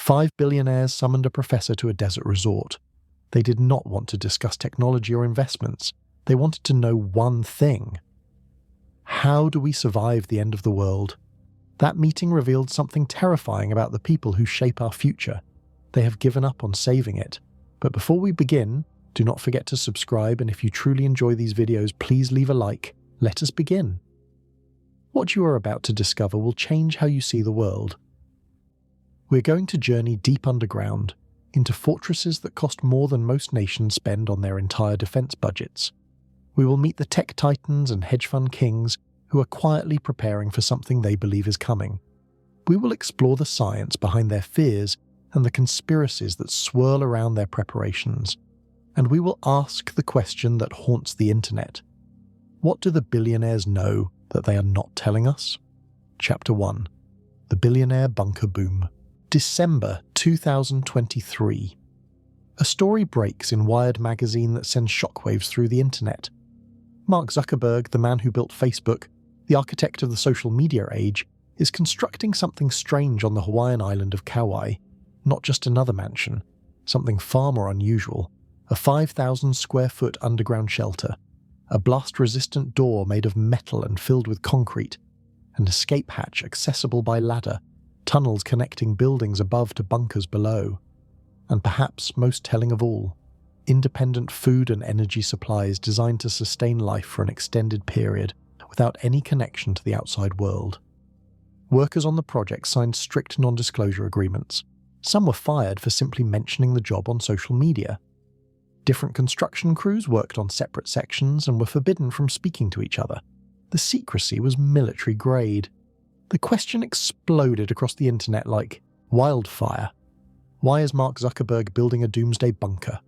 5 billionaires summoned a professor to a desert resort. They did not want to discuss technology or investments. They wanted to know one thing. How do we survive the end of the world? That meeting revealed something terrifying about the people who shape our future. They have given up on saving it. But before we begin, do not forget to subscribe, and if you truly enjoy these videos, please leave a like. Let us begin. What you are about to discover will change how you see the world. We're going to journey deep underground, into fortresses that cost more than most nations spend on their entire defense budgets. We will meet the tech titans and hedge fund kings who are quietly preparing for something they believe is coming. We will explore the science behind their fears and the conspiracies that swirl around their preparations. And we will ask the question that haunts the internet. What do the billionaires know that they are not telling us? Chapter 1. The Billionaire Bunker Boom. December 2023. A story breaks in Wired magazine that sends shockwaves through the internet. Mark Zuckerberg, the man who built Facebook, the architect of the social media age, is constructing something strange on the Hawaiian island of Kauai. Not just another mansion, something far more unusual. A 5,000 square foot underground shelter, a blast-resistant door made of metal and filled with concrete, an escape hatch accessible by ladder, tunnels connecting buildings above to bunkers below, and perhaps most telling of all, independent food and energy supplies designed to sustain life for an extended period without any connection to the outside world. Workers on the project signed strict non-disclosure agreements. Some were fired for simply mentioning the job on social media. Different construction crews worked on separate sections and were forbidden from speaking to each other. The secrecy was military grade. The question exploded across the internet like wildfire. Why is Mark Zuckerberg building a doomsday bunker?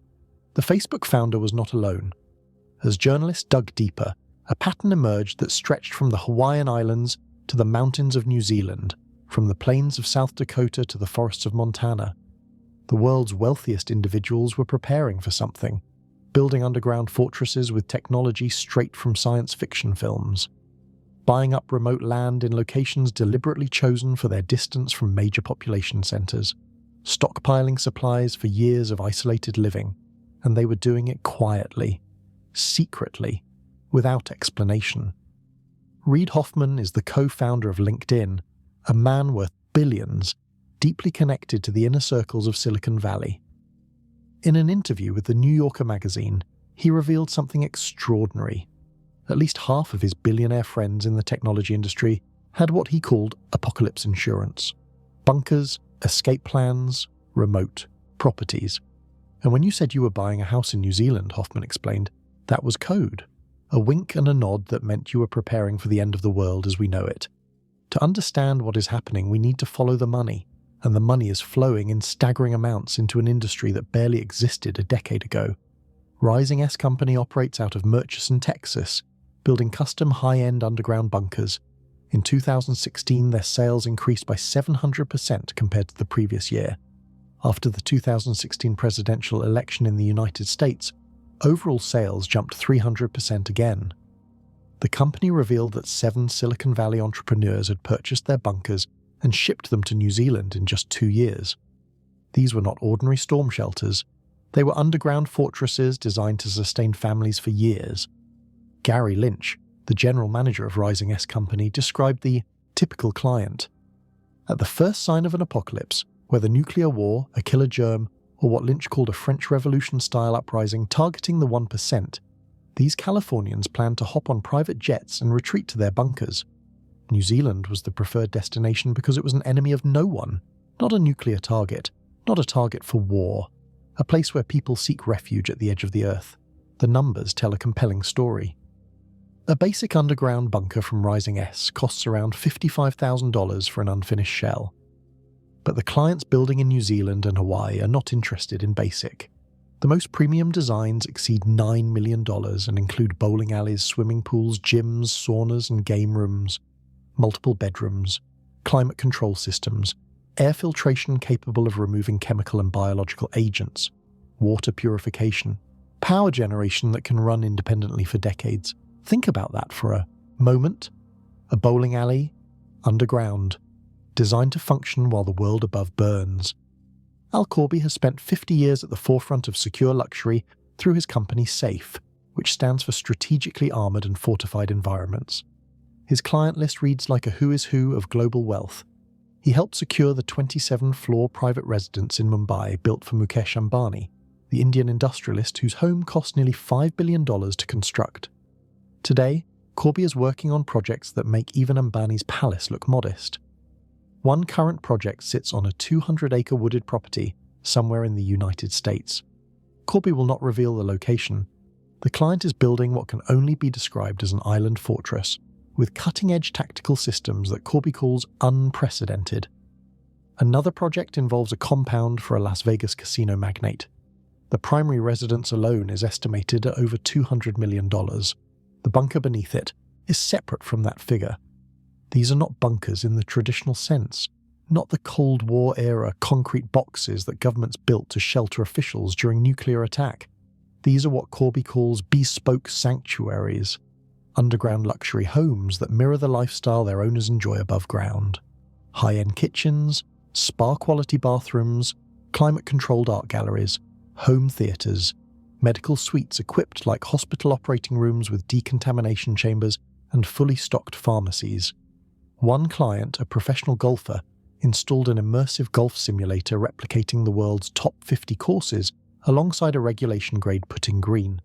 The Facebook founder was not alone. As journalists dug deeper, a pattern emerged that stretched from the Hawaiian Islands to the mountains of New Zealand, from the plains of South Dakota to the forests of Montana. The world's wealthiest individuals were preparing for something, building underground fortresses with technology straight from science fiction films, buying up remote land in locations deliberately chosen for their distance from major population centers, stockpiling supplies for years of isolated living, and they were doing it quietly, secretly, without explanation. Reid Hoffman is the co-founder of LinkedIn, a man worth billions, deeply connected to the inner circles of Silicon Valley. In an interview with the New Yorker magazine, he revealed something extraordinary. At least half of his billionaire friends in the technology industry had what he called apocalypse insurance. Bunkers, escape plans, remote properties. And when you said you were buying a house in New Zealand, Hoffman explained, that was code. A wink and a nod that meant you were preparing for the end of the world as we know it. To understand what is happening, we need to follow the money, and the money is flowing in staggering amounts into an industry that barely existed a decade ago. Rising S Company operates out of Murchison, Texas, building custom high-end underground bunkers. In 2016, their sales increased by 700% compared to the previous year. After the 2016 presidential election in the United States, overall sales jumped 300% again. The company revealed that 7 Silicon Valley entrepreneurs had purchased their bunkers and shipped them to New Zealand in just 2 years. These were not ordinary storm shelters. They were underground fortresses designed to sustain families for years. Gary Lynch, the general manager of Rising S Company, described the typical client. At the first sign of an apocalypse, whether nuclear war, a killer germ, or what Lynch called a French Revolution-style uprising targeting the 1%, these Californians planned to hop on private jets and retreat to their bunkers. New Zealand was the preferred destination because it was an enemy of no one, not a nuclear target, not a target for war, a place where people seek refuge at the edge of the earth. The numbers tell a compelling story. A basic underground bunker from Rising S costs around $55,000 for an unfinished shell. But the clients building in New Zealand and Hawaii are not interested in basic. The most premium designs exceed $9 million and include bowling alleys, swimming pools, gyms, saunas and game rooms, multiple bedrooms, climate control systems, air filtration capable of removing chemical and biological agents, water purification, power generation that can run independently for decades. Think about that for a moment. A bowling alley, underground, designed to function while the world above burns. Al Corby has spent 50 years at the forefront of secure luxury through his company SAFE, which stands for Strategically Armoured and Fortified Environments. His client list reads like a who is who of global wealth. He helped secure the 27-floor private residence in Mumbai built for Mukesh Ambani, the Indian industrialist whose home cost nearly $5 billion to construct. Today, Corby is working on projects that make even Ambani's palace look modest. One current project sits on a 200-acre wooded property somewhere in the United States. Corby will not reveal the location. The client is building what can only be described as an island fortress, with cutting-edge tactical systems that Corby calls unprecedented. Another project involves a compound for a Las Vegas casino magnate. The primary residence alone is estimated at over $200 million. The bunker beneath it is separate from that figure. These are not bunkers in the traditional sense, not the Cold War-era concrete boxes that governments built to shelter officials during nuclear attack. These are what Corby calls bespoke sanctuaries, underground luxury homes that mirror the lifestyle their owners enjoy above ground. High-end kitchens, spa-quality bathrooms, climate-controlled art galleries, home theatres, medical suites equipped like hospital operating rooms with decontamination chambers, and fully stocked pharmacies. One client, a professional golfer, installed an immersive golf simulator replicating the world's top 50 courses alongside a regulation-grade putting green.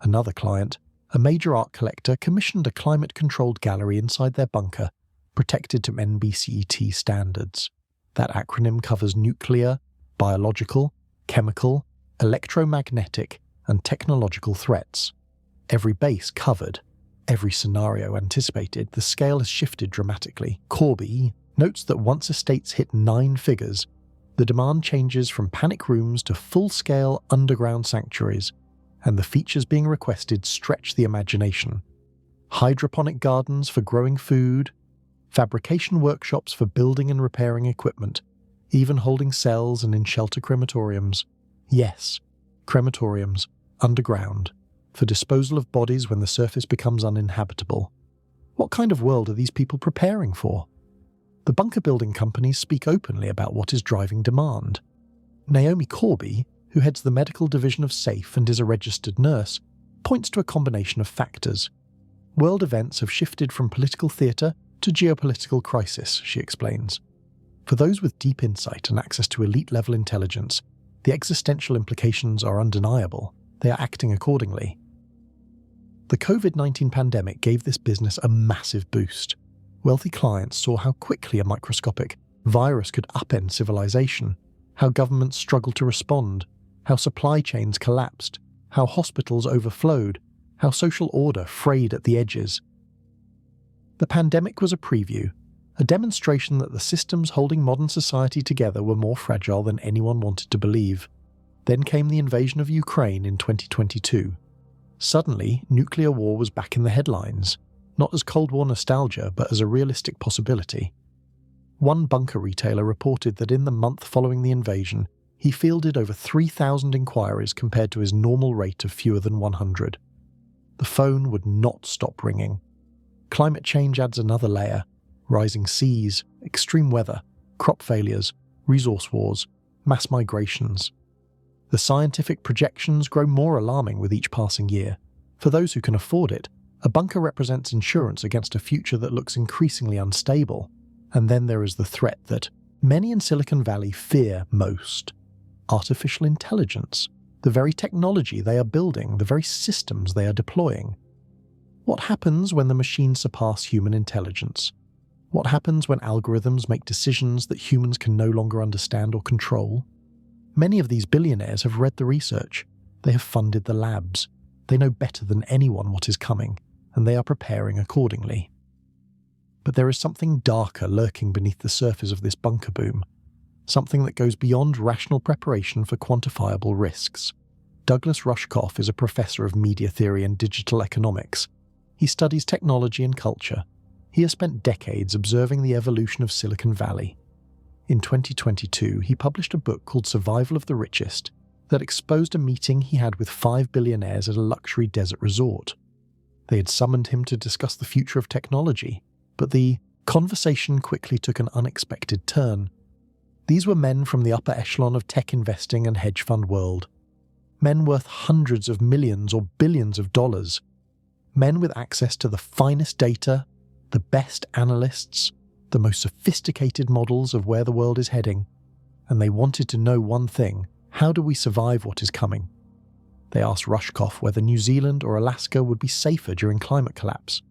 Another client, a major art collector, commissioned a climate-controlled gallery inside their bunker, protected to NBCET standards. That acronym covers nuclear, biological, chemical, electromagnetic, and technological threats. Every base covered, every scenario anticipated, the scale has shifted dramatically. Corby notes that once estates hit 9 figures, the demand changes from panic rooms to full-scale underground sanctuaries, and the features being requested stretch the imagination. Hydroponic gardens for growing food, fabrication workshops for building and repairing equipment, even holding cells and in-shelter crematoriums. Yes, crematoriums, underground, for disposal of bodies when the surface becomes uninhabitable. What kind of world are these people preparing for? The bunker building companies speak openly about what is driving demand. Naomi Corby, who heads the medical division of SAFE and is a registered nurse, points to a combination of factors. World events have shifted from political theatre to geopolitical crisis, she explains. For those with deep insight and access to elite-level intelligence, the existential implications are undeniable. They are acting accordingly. The COVID-19 pandemic gave this business a massive boost. Wealthy clients saw how quickly a microscopic virus could upend civilization, how governments struggled to respond, how supply chains collapsed, how hospitals overflowed, how social order frayed at the edges. The pandemic was a preview, a demonstration that the systems holding modern society together were more fragile than anyone wanted to believe. Then came the invasion of Ukraine in 2022. Suddenly, nuclear war was back in the headlines, not as Cold War nostalgia, but as a realistic possibility. One bunker retailer reported that in the month following the invasion, he fielded over 3,000 inquiries compared to his normal rate of fewer than 100. The phone would not stop ringing. Climate change adds another layer. Rising seas, extreme weather, crop failures, resource wars, mass migrations. The scientific projections grow more alarming with each passing year. For those who can afford it, a bunker represents insurance against a future that looks increasingly unstable. And then there is the threat that many in Silicon Valley fear most. Artificial intelligence, the very technology they are building, the very systems they are deploying. What happens when the machines surpass human intelligence? What happens when algorithms make decisions that humans can no longer understand or control? Many of these billionaires have read the research. They have funded the labs. They know better than anyone what is coming, and they are preparing accordingly. But there is something darker lurking beneath the surface of this bunker boom, something that goes beyond rational preparation for quantifiable risks. Douglas Rushkoff is a professor of media theory and digital economics. He studies technology and culture. He has spent decades observing the evolution of Silicon Valley. In 2022, he published a book called Survival of the Richest that exposed a meeting he had with 5 billionaires at a luxury desert resort. They had summoned him to discuss the future of technology, but the conversation quickly took an unexpected turn. These were men from the upper echelon of tech investing and hedge fund world. Men worth hundreds of millions or billions of dollars. Men with access to the finest data, the best analysts, the most sophisticated models of where the world is heading. And they wanted to know one thing: how do we survive what is coming? They asked Rushkoff whether New Zealand or Alaska would be safer during climate collapse.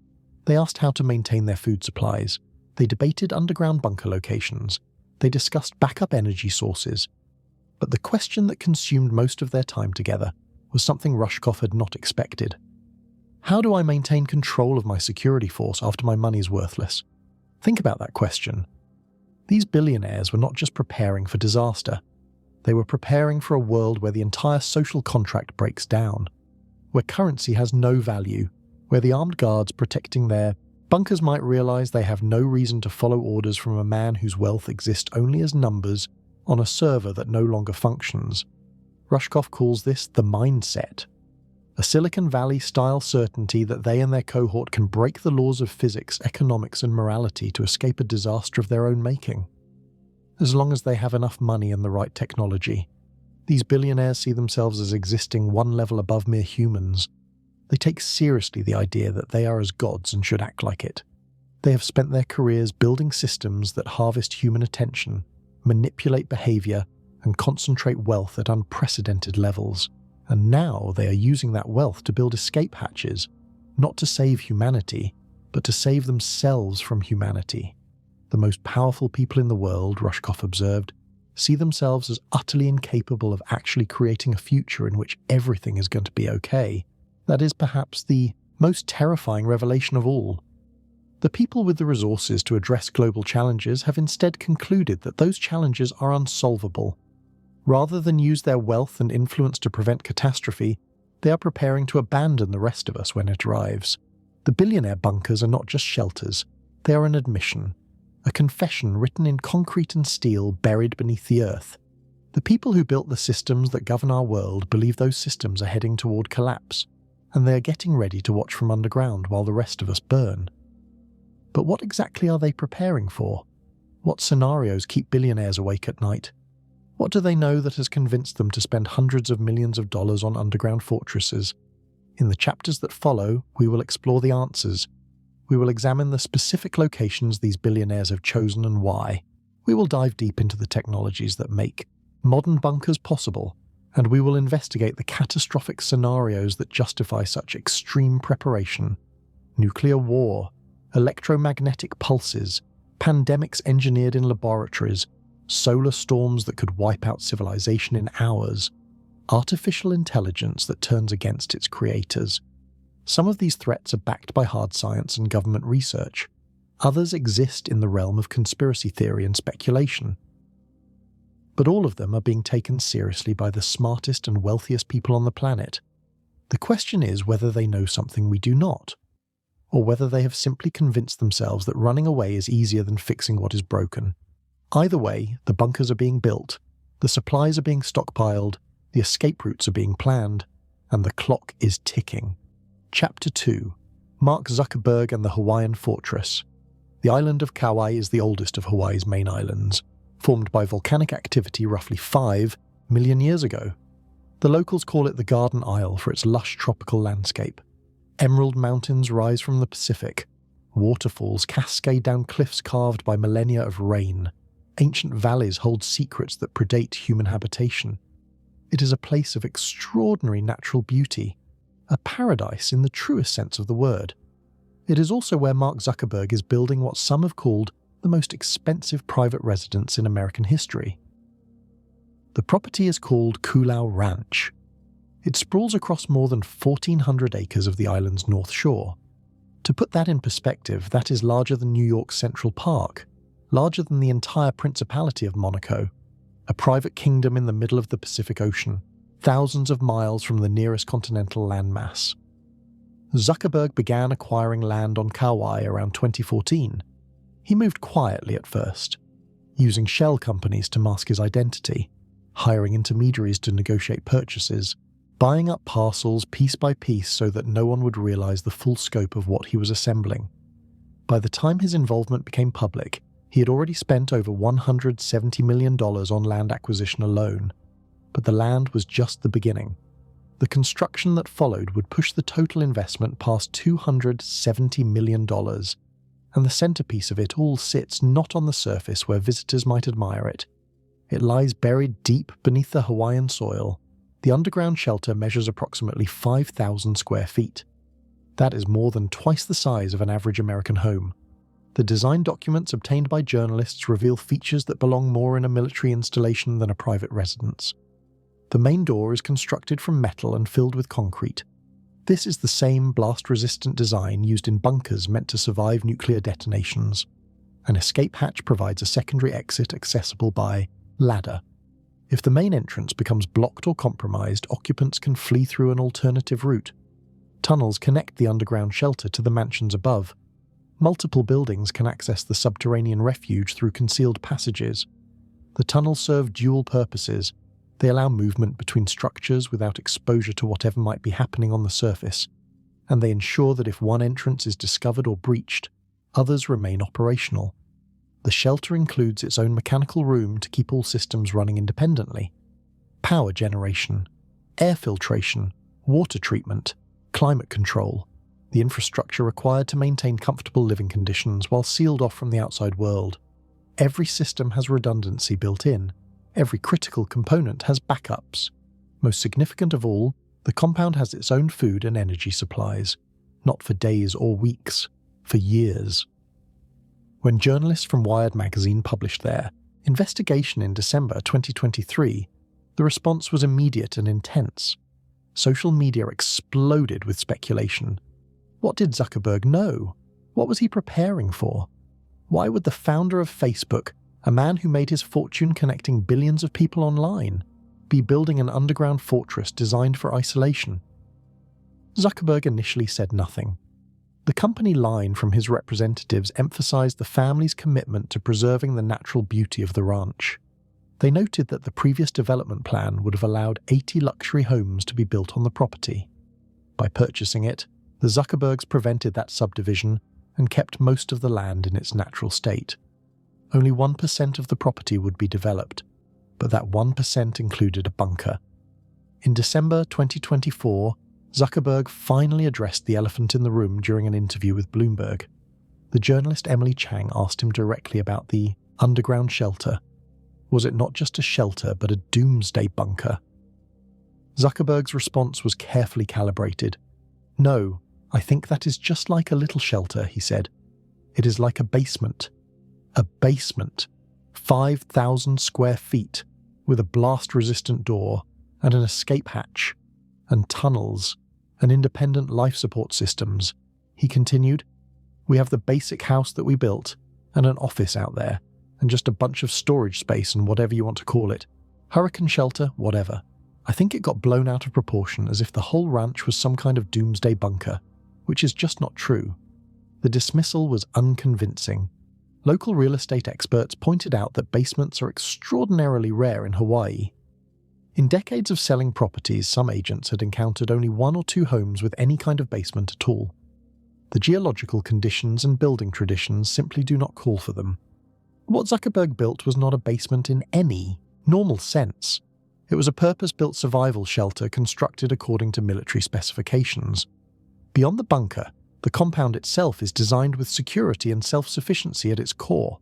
They asked how to maintain their food supplies. They debated underground bunker locations. They discussed backup energy sources. But the question that consumed most of their time together was something Rushkoff had not expected. How do I maintain control of my security force after my money is worthless? Think about that question. These billionaires were not just preparing for disaster. They were preparing for a world where the entire social contract breaks down, where currency has no value, where the armed guards protecting their bunkers might realize they have no reason to follow orders from a man whose wealth exists only as numbers on a server that no longer functions. Rushkoff calls this the mindset, a Silicon Valley-style certainty that they and their cohort can break the laws of physics, economics, and morality to escape a disaster of their own making. As long as they have enough money and the right technology, these billionaires see themselves as existing one level above mere humans. They take seriously the idea that they are as gods and should act like it. They have spent their careers building systems that harvest human attention, manipulate behavior, and concentrate wealth at unprecedented levels. And now they are using that wealth to build escape hatches, not to save humanity, but to save themselves from humanity. The most powerful people in the world, Rushkoff observed, see themselves as utterly incapable of actually creating a future in which everything is going to be okay. That is perhaps the most terrifying revelation of all. The people with the resources to address global challenges have instead concluded that those challenges are unsolvable. Rather than use their wealth and influence to prevent catastrophe, they are preparing to abandon the rest of us when it arrives. The billionaire bunkers are not just shelters, they are an admission, a confession written in concrete and steel buried beneath the earth. The people who built the systems that govern our world believe those systems are heading toward collapse, and they are getting ready to watch from underground while the rest of us burn. But what exactly are they preparing for? What scenarios keep billionaires awake at night? What do they know that has convinced them to spend hundreds of millions of dollars on underground fortresses? In the chapters that follow, we will explore the answers. We will examine the specific locations these billionaires have chosen and why. We will dive deep into the technologies that make modern bunkers possible, and we will investigate the catastrophic scenarios that justify such extreme preparation. Nuclear war, electromagnetic pulses, pandemics engineered in laboratories, solar storms that could wipe out civilization in hours, artificial intelligence that turns against its creators. Some of these threats are backed by hard science and government research. Others exist in the realm of conspiracy theory and speculation. But all of them are being taken seriously by the smartest and wealthiest people on the planet. The question is whether they know something we do not, or whether they have simply convinced themselves that running away is easier than fixing what is broken. Either way, the bunkers are being built, the supplies are being stockpiled, the escape routes are being planned, and the clock is ticking. Chapter 2: Mark Zuckerberg and the Hawaiian Fortress. The island of Kauai is the oldest of Hawaii's main islands, formed by volcanic activity roughly 5 million years ago. The locals call it the Garden Isle for its lush tropical landscape. Emerald mountains rise from the Pacific. Waterfalls cascade down cliffs carved by millennia of rain. Ancient valleys hold secrets that predate human habitation. It is a place of extraordinary natural beauty, a paradise in the truest sense of the word. It is also where Mark Zuckerberg is building what some have called the most expensive private residence in American history. The property is called Kulau Ranch. It sprawls across more than 1,400 acres of the island's north shore. To put that in perspective, that is larger than New York's Central Park, larger than the entire Principality of Monaco, a private kingdom in the middle of the Pacific Ocean, thousands of miles from the nearest continental landmass. Zuckerberg began acquiring land on Kauai around 2014. He moved quietly at first, using shell companies to mask his identity, hiring intermediaries to negotiate purchases, buying up parcels piece by piece so that no one would realize the full scope of what he was assembling. By the time his involvement became public, He had already spent over $170 million on land acquisition alone, but the land was just the beginning. The construction that followed would push the total investment past $270 million, and the centerpiece of it all sits not on the surface where visitors might admire it. It lies buried deep beneath the Hawaiian soil. The underground shelter measures approximately 5,000 square feet. That is more than twice the size of an average American home. The design documents obtained by journalists reveal features that belong more in a military installation than a private residence. The main door is constructed from metal and filled with concrete. This is the same blast-resistant design used in bunkers meant to survive nuclear detonations. An escape hatch provides a secondary exit accessible by ladder. If the main entrance becomes blocked or compromised, occupants can flee through an alternative route. Tunnels connect the underground shelter to the mansions above. Multiple buildings can access the subterranean refuge through concealed passages. The tunnels serve dual purposes. They allow movement between structures without exposure to whatever might be happening on the surface, and they ensure that if one entrance is discovered or breached, others remain operational. The shelter includes its own mechanical room to keep all systems running independently. Power generation, air filtration, water treatment, climate control, the infrastructure required to maintain comfortable living conditions while sealed off from the outside world. Every system has redundancy built in. Every critical component has backups. Most significant of all, the compound has its own food and energy supplies, not for days or weeks, for years. When journalists from Wired magazine published their investigation in December 2023, the response was immediate and intense. Social media exploded with speculation. What did Zuckerberg know? What was he preparing for? Why would the founder of Facebook, a man who made his fortune connecting billions of people online, be building an underground fortress designed for isolation? Zuckerberg initially said nothing. The company line from his representatives emphasized the family's commitment to preserving the natural beauty of the ranch. They noted that the previous development plan would have allowed 80 luxury homes to be built on the property. By purchasing it, the Zuckerbergs prevented that subdivision and kept most of the land in its natural state. Only 1% of the property would be developed, but that 1% included a bunker. In December 2024, Zuckerberg finally addressed the elephant in the room during an interview with Bloomberg. The journalist Emily Chang asked him directly about the underground shelter. Was it not just a shelter, but a doomsday bunker? Zuckerberg's response was carefully calibrated. No, I think that is just like a little shelter, he said. It is like a basement. A basement. 5,000 square feet, with a blast-resistant door, and an escape hatch, and tunnels, and independent life support systems. He continued, we have the basic house that we built, and an office out there, and just a bunch of storage space and whatever you want to call it. Hurricane shelter, whatever. I think it got blown out of proportion as if the whole ranch was some kind of doomsday bunker, which is just not true. The dismissal was unconvincing. Local real estate experts pointed out that basements are extraordinarily rare in Hawaii. In decades of selling properties, some agents had encountered only 1 or 2 homes with any kind of basement at all. The geological conditions and building traditions simply do not call for them. What Zuckerberg built was not a basement in any normal sense. It was a purpose-built survival shelter constructed according to military specifications. Beyond the bunker, the compound itself is designed with security and self-sufficiency at its core.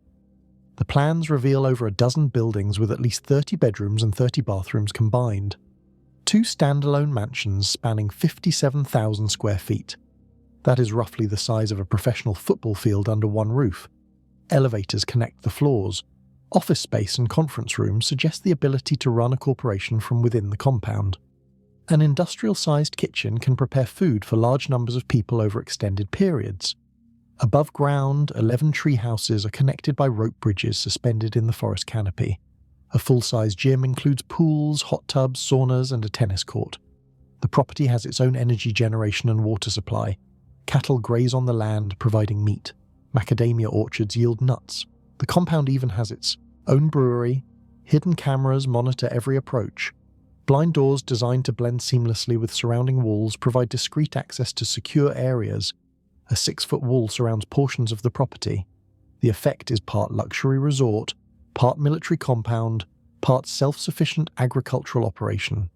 The plans reveal over a dozen buildings with at least 30 bedrooms and 30 bathrooms combined. 2 standalone mansions spanning 57,000 square feet. That is roughly the size of a professional football field under one roof. Elevators connect the floors. Office space and conference rooms suggest the ability to run a corporation from within the compound. An industrial-sized kitchen can prepare food for large numbers of people over extended periods. Above ground, 11 tree houses are connected by rope bridges suspended in the forest canopy. A full-size gym includes pools, hot tubs, saunas, and a tennis court. The property has its own energy generation and water supply. Cattle graze on the land, providing meat. Macadamia orchards yield nuts. The compound even has its own brewery. Hidden cameras monitor every approach. Blind doors designed to blend seamlessly with surrounding walls provide discreet access to secure areas. A 6-foot wall surrounds portions of the property. The effect is part luxury resort, part military compound, part self-sufficient agricultural operation.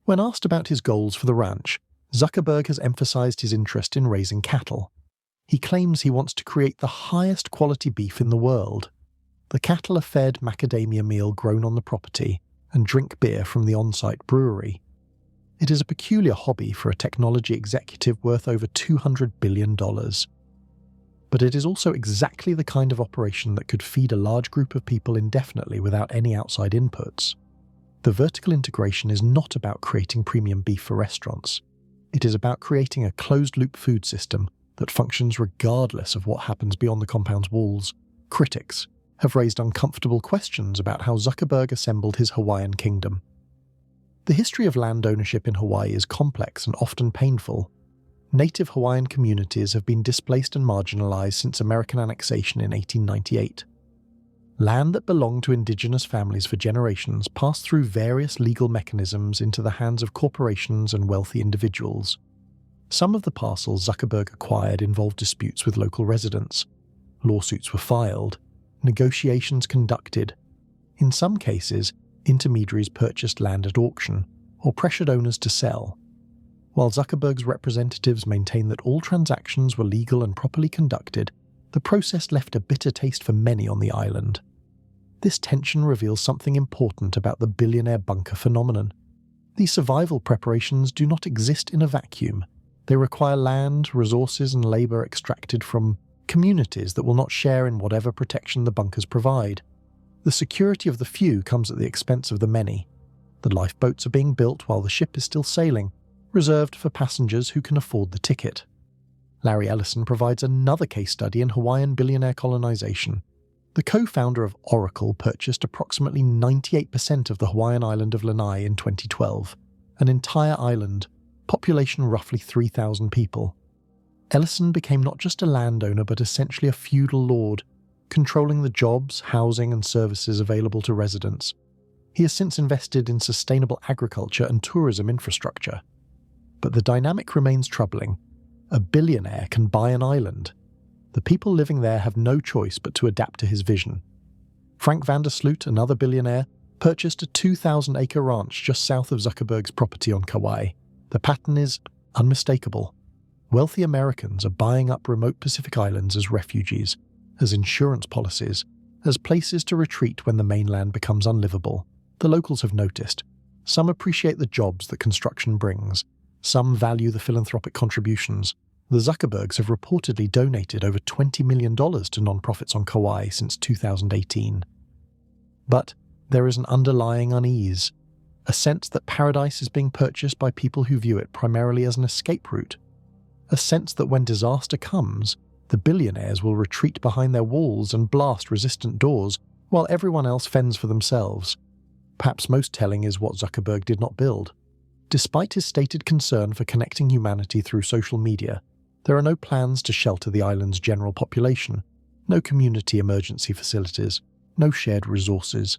When asked about his goals for the ranch, Zuckerberg has emphasized his interest in raising cattle. He claims he wants to create the highest quality beef in the world. The cattle are fed macadamia meal grown on the property and drink beer from the on-site brewery. It is a peculiar hobby for a technology executive worth over $200 billion. But it is also exactly the kind of operation that could feed a large group of people indefinitely without any outside inputs. The vertical integration is not about creating premium beef for restaurants. It is about creating a closed-loop food system that functions regardless of what happens beyond the compound's walls. Critics have raised uncomfortable questions about how Zuckerberg assembled his Hawaiian kingdom. The history of land ownership in Hawaii is complex and often painful. Native Hawaiian communities have been displaced and marginalized since American annexation in 1898. Land that belonged to indigenous families for generations passed through various legal mechanisms into the hands of corporations and wealthy individuals. Some of the parcels Zuckerberg acquired involved disputes with local residents. Lawsuits were filed, negotiations conducted. In some cases, intermediaries purchased land at auction or pressured owners to sell. While Zuckerberg's representatives maintained that all transactions were legal and properly conducted, the process left a bitter taste for many on the island. This tension reveals something important about the billionaire bunker phenomenon. These survival preparations do not exist in a vacuum. They require land, resources, and labor extracted from communities that will not share in whatever protection the bunkers provide. The security of the few comes at the expense of the many. The lifeboats are being built while the ship is still sailing, reserved for passengers who can afford the ticket. Larry Ellison provides another case study in Hawaiian billionaire colonization. The co-founder of Oracle purchased approximately 98% of the Hawaiian island of Lanai in 2012, an entire island, population roughly 3,000 people. Ellison became not just a landowner but essentially a feudal lord, controlling the jobs, housing, and services available to residents. He has since invested in sustainable agriculture and tourism infrastructure. But the dynamic remains troubling. A billionaire can buy an island. The people living there have no choice but to adapt to his vision. Frank Vandersloot, another billionaire, purchased a 2,000-acre ranch just south of Zuckerberg's property on Kauai. The pattern is unmistakable. Wealthy Americans are buying up remote Pacific islands as refuges, as insurance policies, as places to retreat when the mainland becomes unlivable. The locals have noticed. Some appreciate the jobs that construction brings. Some value the philanthropic contributions. The Zuckerbergs have reportedly donated over $20 million to nonprofits on Kauai since 2018. But there is an underlying unease, a sense that paradise is being purchased by people who view it primarily as an escape route, a sense that when disaster comes, the billionaires will retreat behind their walls and blast resistant doors while everyone else fends for themselves. Perhaps most telling is what Zuckerberg did not build. Despite his stated concern for connecting humanity through social media, there are no plans to shelter the island's general population, no community emergency facilities, no shared resources.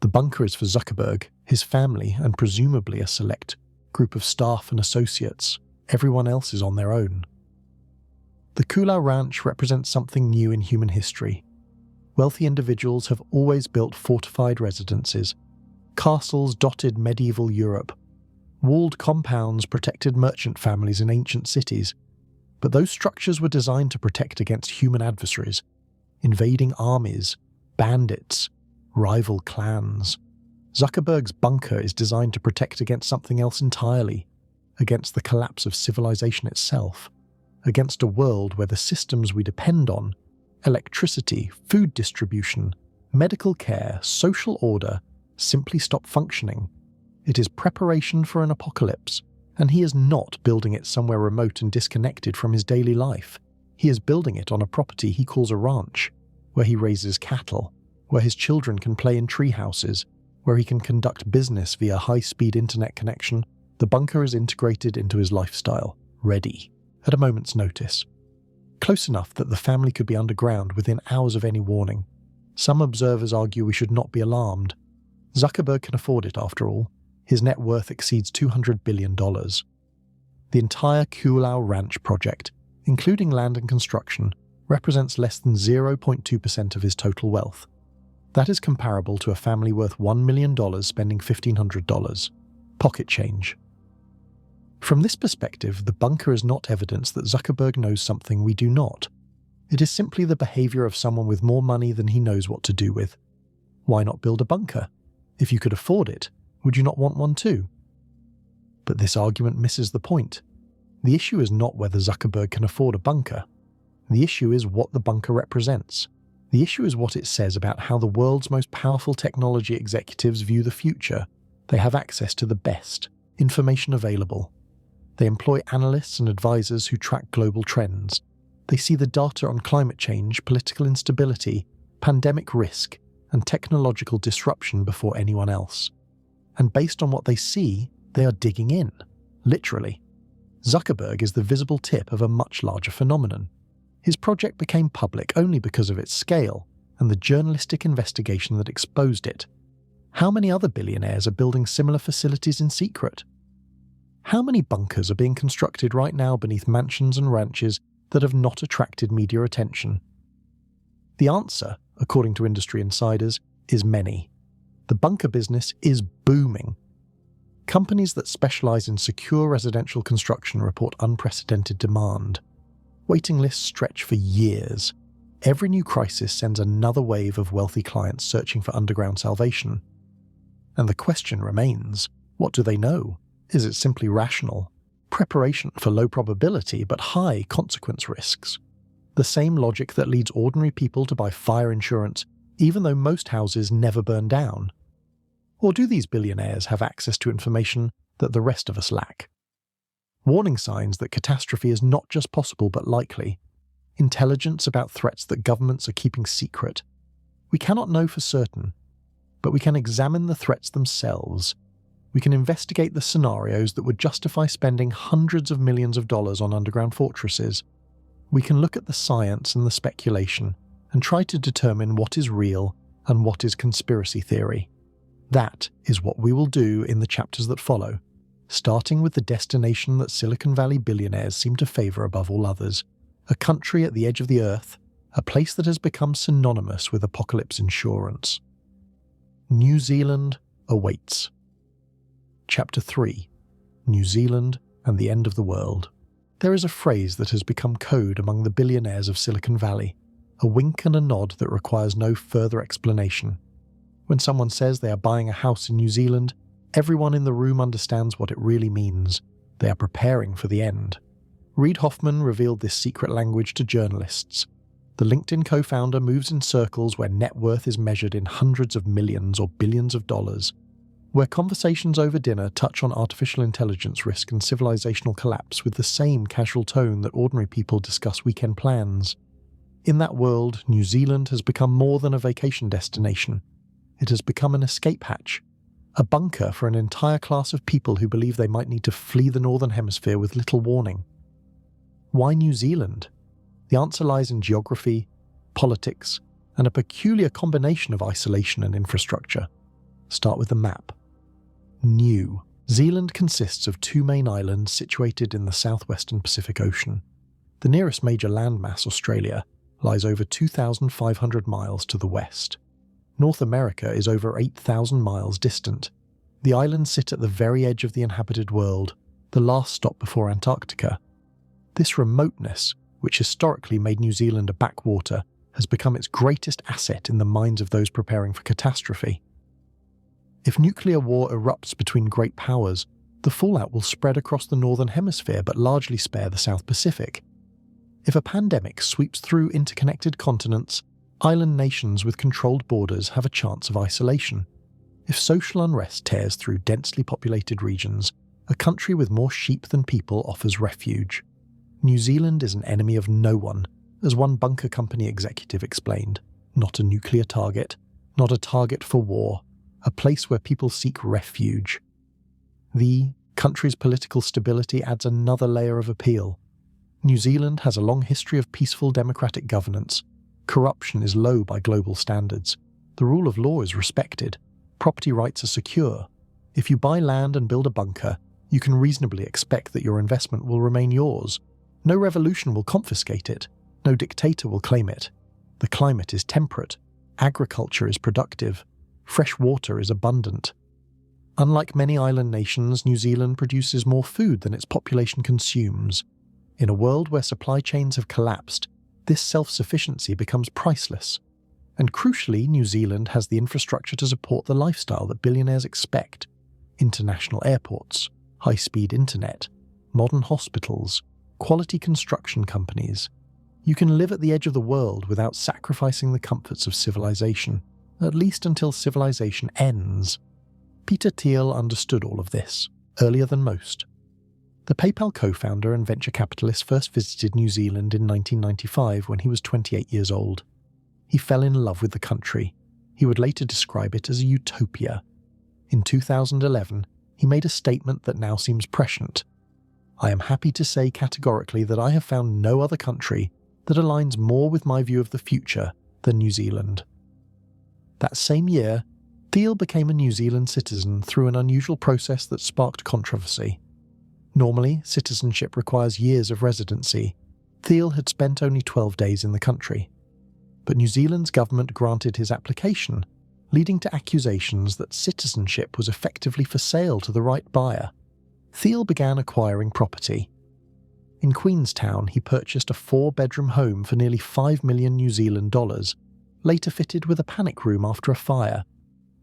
The bunker is for Zuckerberg, his family, and presumably a select group of staff and associates. Everyone else is on their own. The Kula Ranch represents something new in human history. Wealthy individuals have always built fortified residences. Castles dotted medieval Europe. Walled compounds protected merchant families in ancient cities. But those structures were designed to protect against human adversaries, invading armies, bandits, rival clans. Zuckerberg's bunker is designed to protect against something else entirely, against the collapse of civilization itself, against a world where the systems we depend on, electricity, food distribution, medical care, social order, simply stop functioning. It is preparation for an apocalypse, and he is not building it somewhere remote and disconnected from his daily life. He is building it on a property he calls a ranch, where he raises cattle, where his children can play in tree houses, where he can conduct business via high-speed internet connection. The bunker is integrated into his lifestyle, ready, at a moment's notice. Close enough that the family could be underground within hours of any warning. Some observers argue we should not be alarmed. Zuckerberg can afford it after all. His net worth exceeds $200 billion. The entire Kula Ranch project, including land and construction, represents less than 0.2% of his total wealth. That is comparable to a family worth $1 million spending $1,500. Pocket change. From this perspective, the bunker is not evidence that Zuckerberg knows something we do not. It is simply the behavior of someone with more money than he knows what to do with. Why not build a bunker? If you could afford it, would you not want one too? But this argument misses the point. The issue is not whether Zuckerberg can afford a bunker. The issue is what the bunker represents. The issue is what it says about how the world's most powerful technology executives view the future. They have access to the best information available. They employ analysts and advisors who track global trends. They see the data on climate change, political instability, pandemic risk, and technological disruption before anyone else. And based on what they see, they are digging in, literally. Zuckerberg is the visible tip of a much larger phenomenon. His project became public only because of its scale and the journalistic investigation that exposed it. How many other billionaires are building similar facilities in secret? How many bunkers are being constructed right now beneath mansions and ranches that have not attracted media attention? The answer, according to industry insiders, is many. The bunker business is booming. Companies that specialize in secure residential construction report unprecedented demand. Waiting lists stretch for years. Every new crisis sends another wave of wealthy clients searching for underground salvation. And the question remains, what do they know? Is it simply rational? Preparation for low probability but high consequence risks? The same logic that leads ordinary people to buy fire insurance even though most houses never burn down? Or do these billionaires have access to information that the rest of us lack? Warning signs that catastrophe is not just possible but likely. Intelligence about threats that governments are keeping secret. We cannot know for certain, but we can examine the threats themselves. We can investigate the scenarios that would justify spending hundreds of millions of dollars on underground fortresses. We can look at the science and the speculation and try to determine what is real and what is conspiracy theory. That is what we will do in the chapters that follow, starting with the destination that Silicon Valley billionaires seem to favor above all others, a country at the edge of the earth, a place that has become synonymous with apocalypse insurance. New Zealand awaits. Chapter 3. New Zealand and the End of the World. There is a phrase that has become code among the billionaires of Silicon Valley, a wink and a nod that requires no further explanation. When someone says they are buying a house in New Zealand, everyone in the room understands what it really means. They are preparing for the end. Reid Hoffman revealed this secret language to journalists. The LinkedIn co-founder moves in circles where net worth is measured in hundreds of millions or billions of dollars, where conversations over dinner touch on artificial intelligence risk and civilizational collapse with the same casual tone that ordinary people discuss weekend plans. In that world, New Zealand has become more than a vacation destination. It has become an escape hatch, a bunker for an entire class of people who believe they might need to flee the Northern Hemisphere with little warning. Why New Zealand? The answer lies in geography, politics, and a peculiar combination of isolation and infrastructure. Start with the map. New Zealand consists of two main islands situated in the southwestern Pacific Ocean. The nearest major landmass, Australia, lies over 2,500 miles to the west. North America is over 8,000 miles distant. The islands sit at the very edge of the inhabited world, the last stop before Antarctica. This remoteness, which historically made New Zealand a backwater, has become its greatest asset in the minds of those preparing for catastrophe. If nuclear war erupts between great powers, the fallout will spread across the Northern Hemisphere but largely spare the South Pacific. If a pandemic sweeps through interconnected continents, island nations with controlled borders have a chance of isolation. If social unrest tears through densely populated regions, a country with more sheep than people offers refuge. New Zealand is an enemy of no one, as one bunker company executive explained. Not a nuclear target, not a target for war, a place where people seek refuge. The country's political stability adds another layer of appeal. New Zealand has a long history of peaceful democratic governance. Corruption is low by global standards. The rule of law is respected. Property rights are secure. If you buy land and build a bunker, you can reasonably expect that your investment will remain yours. No revolution will confiscate it. No dictator will claim it. The climate is temperate, agriculture is productive, fresh water is abundant. Unlike many island nations, New Zealand produces more food than its population consumes. In a world where supply chains have collapsed, this self-sufficiency becomes priceless. And crucially, New Zealand has the infrastructure to support the lifestyle that billionaires expect. International airports, high-speed internet, modern hospitals, quality construction companies. You can live at the edge of the world without sacrificing the comforts of civilization, at least until civilization ends. Peter Thiel understood all of this, earlier than most. The PayPal co-founder and venture capitalist first visited New Zealand in 1995 when he was 28 years old. He fell in love with the country. He would later describe it as a utopia. In 2011, he made a statement that now seems prescient. "I am happy to say categorically that I have found no other country that aligns more with my view of the future than New Zealand." That same year, Thiel became a New Zealand citizen through an unusual process that sparked controversy. Normally, citizenship requires years of residency. Thiel had spent only 12 days in the country. But New Zealand's government granted his application, leading to accusations that citizenship was effectively for sale to the right buyer. Thiel began acquiring property. In Queenstown, he purchased a 4-bedroom home for nearly $5 million New Zealand dollars, later fitted with a panic room after a fire.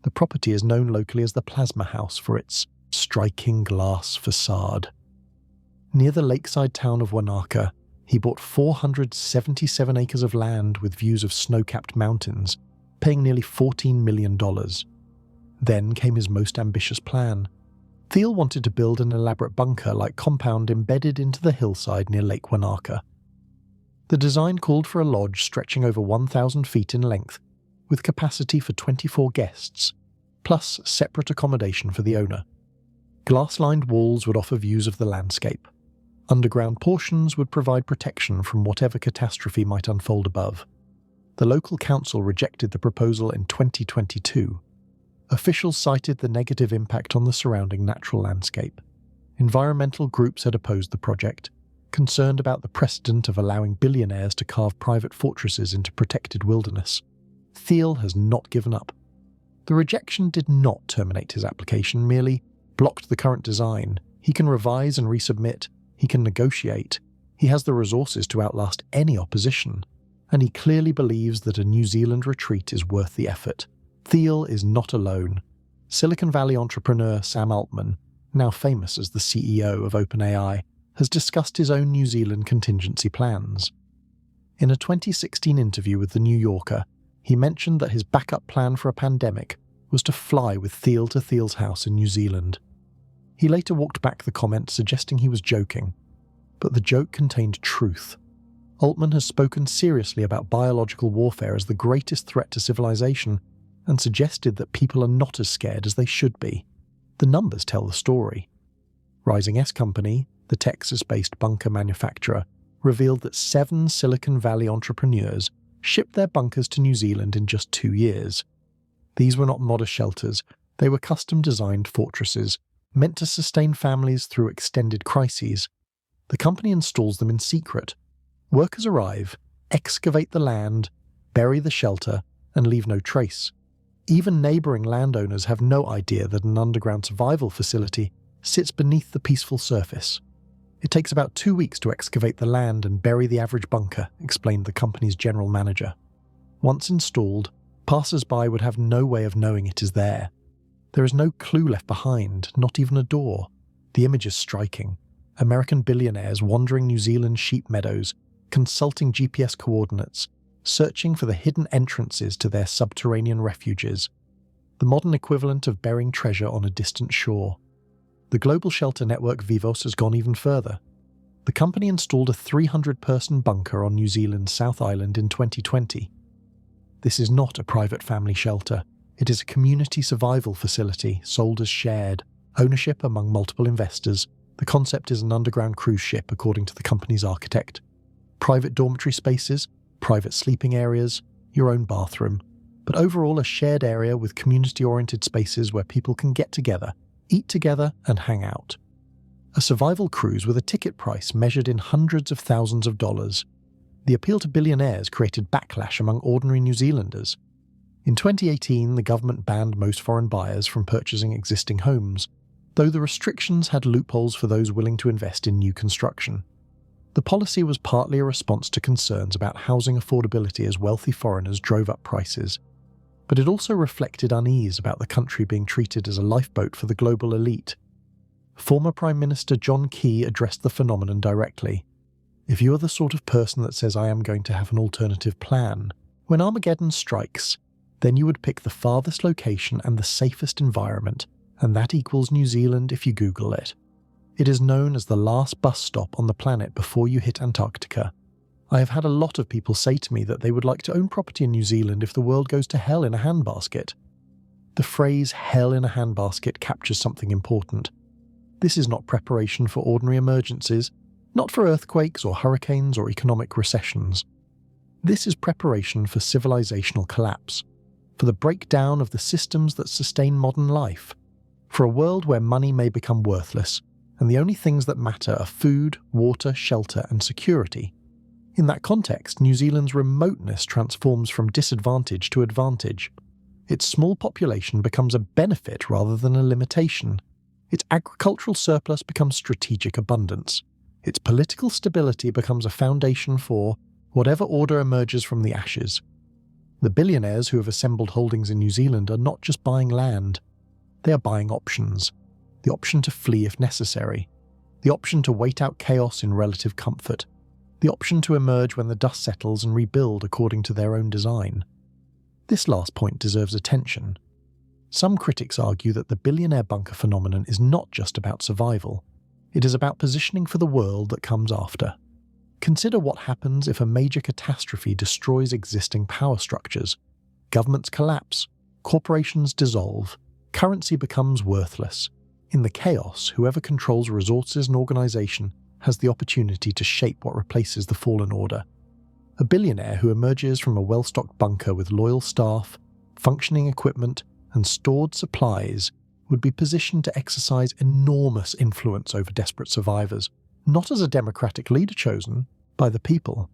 The property is known locally as the Plasma House for its striking glass facade. Near the lakeside town of Wanaka, he bought 477 acres of land with views of snow-capped mountains, paying nearly $14 million. Then came his most ambitious plan. Thiel wanted to build an elaborate bunker-like compound embedded into the hillside near Lake Wanaka. The design called for a lodge stretching over 1,000 feet in length, with capacity for 24 guests, plus separate accommodation for the owner. Glass-lined walls would offer views of the landscape. Underground portions would provide protection from whatever catastrophe might unfold above. The local council rejected the proposal in 2022. Officials cited the negative impact on the surrounding natural landscape. Environmental groups had opposed the project, concerned about the precedent of allowing billionaires to carve private fortresses into protected wilderness. Thiel has not given up. The rejection did not terminate his application, merely blocked the current design. He can revise and resubmit. He can negotiate. He has the resources to outlast any opposition. And he clearly believes that a New Zealand retreat is worth the effort. Thiel is not alone. Silicon Valley entrepreneur Sam Altman, now famous as the CEO of OpenAI, has discussed his own New Zealand contingency plans. In a 2016 interview with The New Yorker, he mentioned that his backup plan for a pandemic was to fly with Thiel to Thiel's house in New Zealand. He later walked back the comment, suggesting he was joking. But the joke contained truth. Altman has spoken seriously about biological warfare as the greatest threat to civilization and suggested that people are not as scared as they should be. The numbers tell the story. Rising S Company, the Texas-based bunker manufacturer, revealed that 7 Silicon Valley entrepreneurs shipped their bunkers to New Zealand in just 2 years. These were not modest shelters, they were custom-designed fortresses, meant to sustain families through extended crises. The company installs them in secret. Workers arrive, excavate the land, bury the shelter, and leave no trace. Even neighbouring landowners have no idea that an underground survival facility sits beneath the peaceful surface. It takes about 2 weeks to excavate the land and bury the average bunker, explained the company's general manager. Once installed, passers-by would have no way of knowing it is there. There is no clue left behind, not even a door. The image is striking. American billionaires wandering New Zealand sheep meadows, consulting GPS coordinates, searching for the hidden entrances to their subterranean refuges, the modern equivalent of burying treasure on a distant shore. The global shelter network Vivos has gone even further. The company installed a 300-person bunker on New Zealand's South Island in 2020. This is not a private family shelter. It is a community survival facility sold as shared, ownership among multiple investors. The concept is an underground cruise ship, according to the company's architect. Private dormitory spaces, private sleeping areas, your own bathroom, but overall a shared area with community-oriented spaces where people can get together, eat together, and hang out. A survival cruise with a ticket price measured in hundreds of thousands of dollars. The appeal to billionaires created backlash among ordinary New Zealanders. In 2018, the government banned most foreign buyers from purchasing existing homes, though the restrictions had loopholes for those willing to invest in new construction. The policy was partly a response to concerns about housing affordability as wealthy foreigners drove up prices, but it also reflected unease about the country being treated as a lifeboat for the global elite. Former Prime Minister John Key addressed the phenomenon directly. If you are the sort of person that says I am going to have an alternative plan, when Armageddon strikes, then you would pick the farthest location and the safest environment, and that equals New Zealand if you Google it. It is known as the last bus stop on the planet before you hit Antarctica. I have had a lot of people say to me that they would like to own property in New Zealand if the world goes to hell in a handbasket. The phrase hell in a handbasket captures something important. This is not preparation for ordinary emergencies, not for earthquakes or hurricanes or economic recessions. This is preparation for civilizational collapse, for the breakdown of the systems that sustain modern life, for a world where money may become worthless, and the only things that matter are food, water, shelter, and security. In that context, New Zealand's remoteness transforms from disadvantage to advantage. Its small population becomes a benefit rather than a limitation. Its agricultural surplus becomes strategic abundance. Its political stability becomes a foundation for whatever order emerges from the ashes. The billionaires who have assembled holdings in New Zealand are not just buying land. They are buying options. The option to flee if necessary. The option to wait out chaos in relative comfort. The option to emerge when the dust settles and rebuild according to their own design. This last point deserves attention. Some critics argue that the billionaire bunker phenomenon is not just about survival. It is about positioning for the world that comes after. Consider what happens if a major catastrophe destroys existing power structures. Governments collapse, corporations dissolve, currency becomes worthless. In the chaos, whoever controls resources and organization has the opportunity to shape what replaces the fallen order. A billionaire who emerges from a well-stocked bunker with loyal staff, functioning equipment, and stored supplies would be positioned to exercise enormous influence over desperate survivors, not as a democratic leader chosen by the people,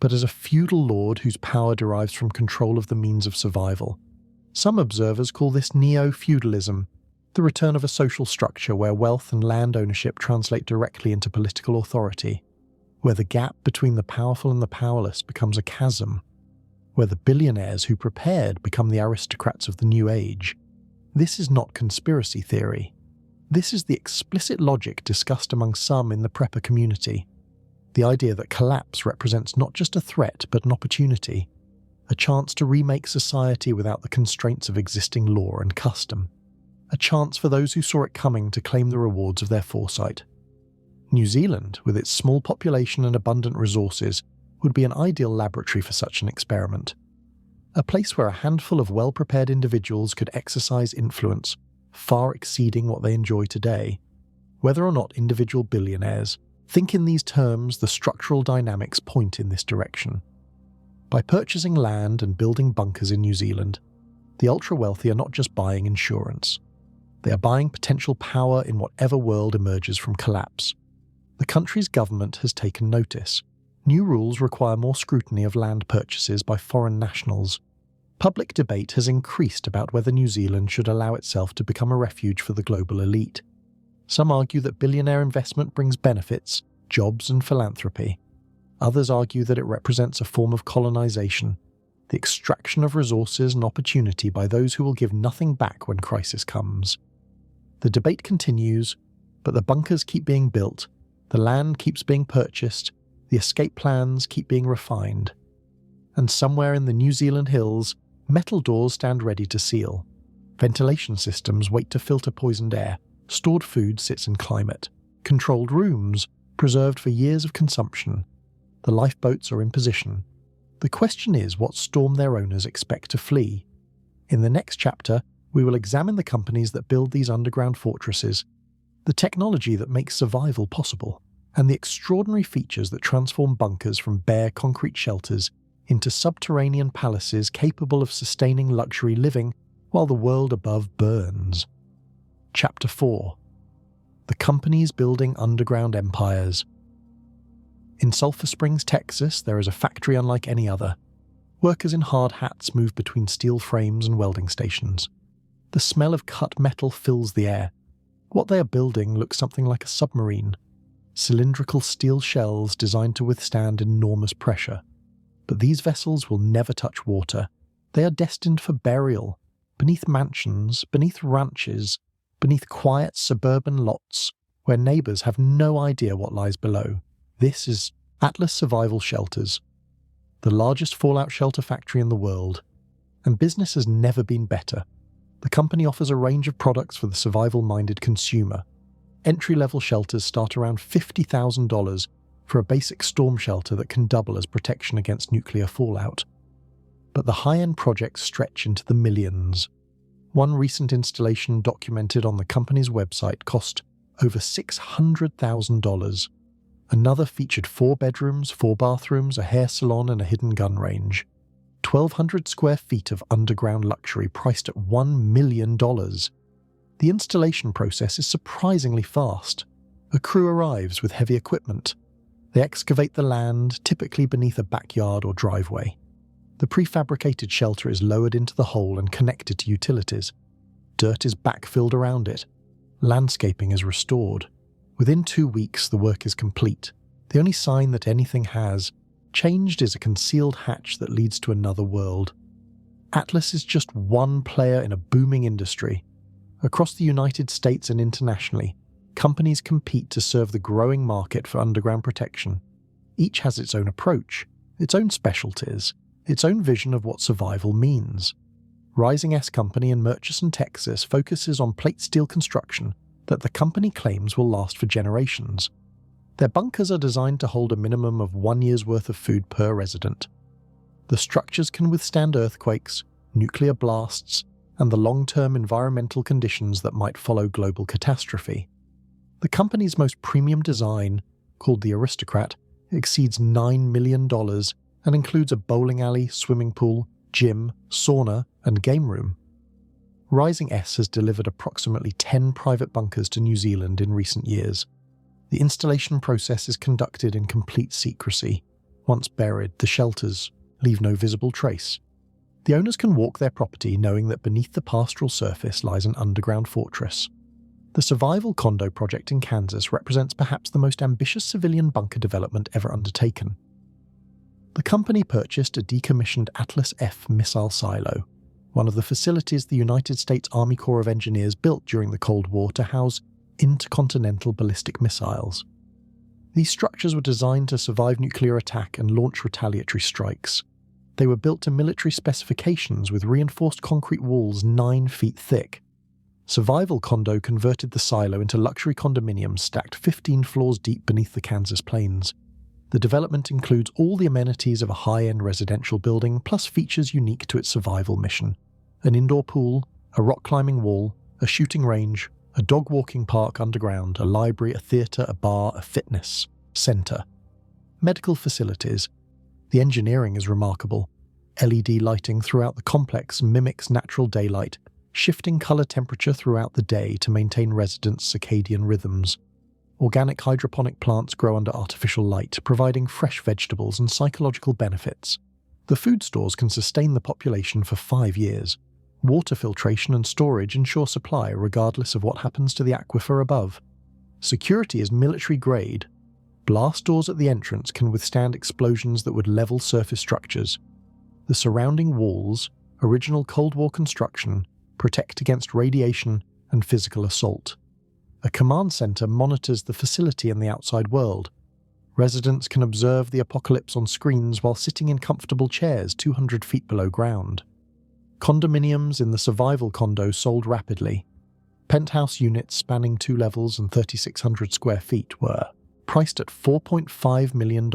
but as a feudal lord whose power derives from control of the means of survival. Some observers call this neo-feudalism, the return of a social structure where wealth and land ownership translate directly into political authority, where the gap between the powerful and the powerless becomes a chasm, where the billionaires who prepared become the aristocrats of the new age. This is not conspiracy theory. This is the explicit logic discussed among some in the prepper community. The idea that collapse represents not just a threat but an opportunity, a chance to remake society without the constraints of existing law and custom. A chance for those who saw it coming to claim the rewards of their foresight. New Zealand, with its small population and abundant resources, would be an ideal laboratory for such an experiment. A place where a handful of well-prepared individuals could exercise influence, far exceeding what they enjoy today. Whether or not individual billionaires think in these terms, the structural dynamics point in this direction. By purchasing land and building bunkers in New Zealand, the ultra-wealthy are not just buying insurance. They are buying potential power in whatever world emerges from collapse. The country's government has taken notice. New rules require more scrutiny of land purchases by foreign nationals. Public debate has increased about whether New Zealand should allow itself to become a refuge for the global elite. Some argue that billionaire investment brings benefits, jobs and philanthropy. Others argue that it represents a form of colonization, the extraction of resources and opportunity by those who will give nothing back when crisis comes. The debate continues, but the bunkers keep being built, the land keeps being purchased, the escape plans keep being refined. And somewhere in the New Zealand hills, metal doors stand ready to seal. Ventilation systems wait to filter poisoned air, stored food sits in climate, controlled rooms, preserved for years of consumption. The lifeboats are in position. The question is what storm their owners expect to flee. In the next chapter, we will examine the companies that build these underground fortresses, the technology that makes survival possible, and the extraordinary features that transform bunkers from bare concrete shelters into subterranean palaces capable of sustaining luxury living while the world above burns. Chapter 4. The companies building underground empires. In Sulphur Springs, Texas, there is a factory unlike any other. Workers in hard hats move between steel frames and welding stations. The smell of cut metal fills the air. What they are building looks something like a submarine. Cylindrical steel shells designed to withstand enormous pressure. But these vessels will never touch water. They are destined for burial, beneath mansions, beneath ranches, beneath quiet suburban lots where neighbours have no idea what lies below. This is Atlas Survival Shelters, the largest fallout shelter factory in the world, and business has never been better. The company offers a range of products for the survival-minded consumer. Entry-level shelters start around $50,000 for a basic storm shelter that can double as protection against nuclear fallout. But the high-end projects stretch into the millions. One recent installation documented on the company's website cost over $600,000. Another featured 4 bedrooms, 4 bathrooms, a hair salon and a hidden gun range. 1,200 square feet of underground luxury priced at $1 million. The installation process is surprisingly fast. A crew arrives with heavy equipment. They excavate the land, typically beneath a backyard or driveway. The prefabricated shelter is lowered into the hole and connected to utilities. Dirt is backfilled around it. Landscaping is restored. Within 2 weeks, the work is complete. The only sign that anything has changed is a concealed hatch that leads to another world. Atlas is just one player in a booming industry. Across the United States and internationally, companies compete to serve the growing market for underground protection. Each has its own approach, its own specialties, its own vision of what survival means. Rising S Company in Murchison, Texas focuses on plate steel construction that the company claims will last for generations. Their bunkers are designed to hold a minimum of 1 year's worth of food per resident. The structures can withstand earthquakes, nuclear blasts, and the long-term environmental conditions that might follow global catastrophe. The company's most premium design, called the Aristocrat, exceeds $9 million and includes a bowling alley, swimming pool, gym, sauna, and game room. Rising S has delivered approximately 10 private bunkers to New Zealand in recent years. The installation process is conducted in complete secrecy. Once buried, the shelters leave no visible trace. The owners can walk their property knowing that beneath the pastoral surface lies an underground fortress. The Survival Condo project in Kansas represents perhaps the most ambitious civilian bunker development ever undertaken. The company purchased a decommissioned Atlas F missile silo, one of the facilities the United States Army Corps of Engineers built during the Cold War to house intercontinental ballistic missiles. These structures were designed to survive nuclear attack and launch retaliatory strikes. They were built to military specifications with reinforced concrete walls 9 feet thick. Survival Condo converted the silo into luxury condominiums stacked 15 floors deep beneath the Kansas plains. The development includes all the amenities of a high-end residential building, plus features unique to its survival mission: an indoor pool, a rock-climbing wall, a shooting range, a dog-walking park underground, a library, a theatre, a bar, a fitness centre. Medical facilities. The engineering is remarkable. LED lighting throughout the complex mimics natural daylight, shifting colour temperature throughout the day to maintain residents' circadian rhythms. Organic hydroponic plants grow under artificial light, providing fresh vegetables and psychological benefits. The food stores can sustain the population for 5 years. Water filtration and storage ensure supply regardless of what happens to the aquifer above. Security is military-grade. Blast doors at the entrance can withstand explosions that would level surface structures. The surrounding walls, original Cold War construction, protect against radiation and physical assault. A command center monitors the facility and the outside world. Residents can observe the apocalypse on screens while sitting in comfortable chairs 200 feet below ground. Condominiums in the Survival Condo sold rapidly. Penthouse units spanning 2 levels and 3,600 square feet were priced at $4.5 million.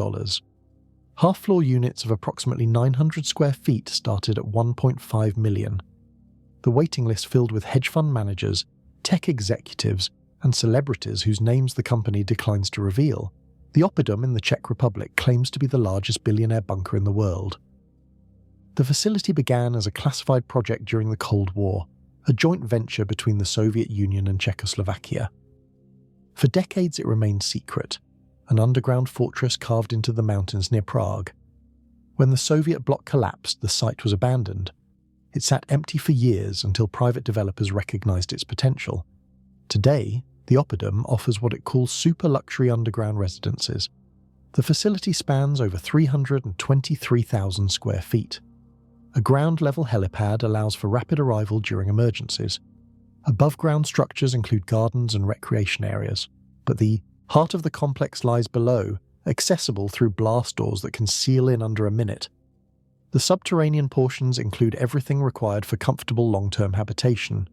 Half-floor units of approximately 900 square feet started at $1.5 million. The waiting list filled with hedge fund managers, tech executives, and celebrities whose names the company declines to reveal. The Oppidum in the Czech Republic claims to be the largest billionaire bunker in the world. The facility began as a classified project during the Cold War, a joint venture between the Soviet Union and Czechoslovakia. For decades it remained secret, an underground fortress carved into the mountains near Prague. When the Soviet bloc collapsed, the site was abandoned. It sat empty for years until private developers recognized its potential. Today, the Oppidum offers what it calls super-luxury underground residences. The facility spans over 323,000 square feet. A ground-level helipad allows for rapid arrival during emergencies. Above-ground structures include gardens and recreation areas, but the heart of the complex lies below, accessible through blast doors that can seal in under a minute. The subterranean portions include everything required for comfortable long-term habitation.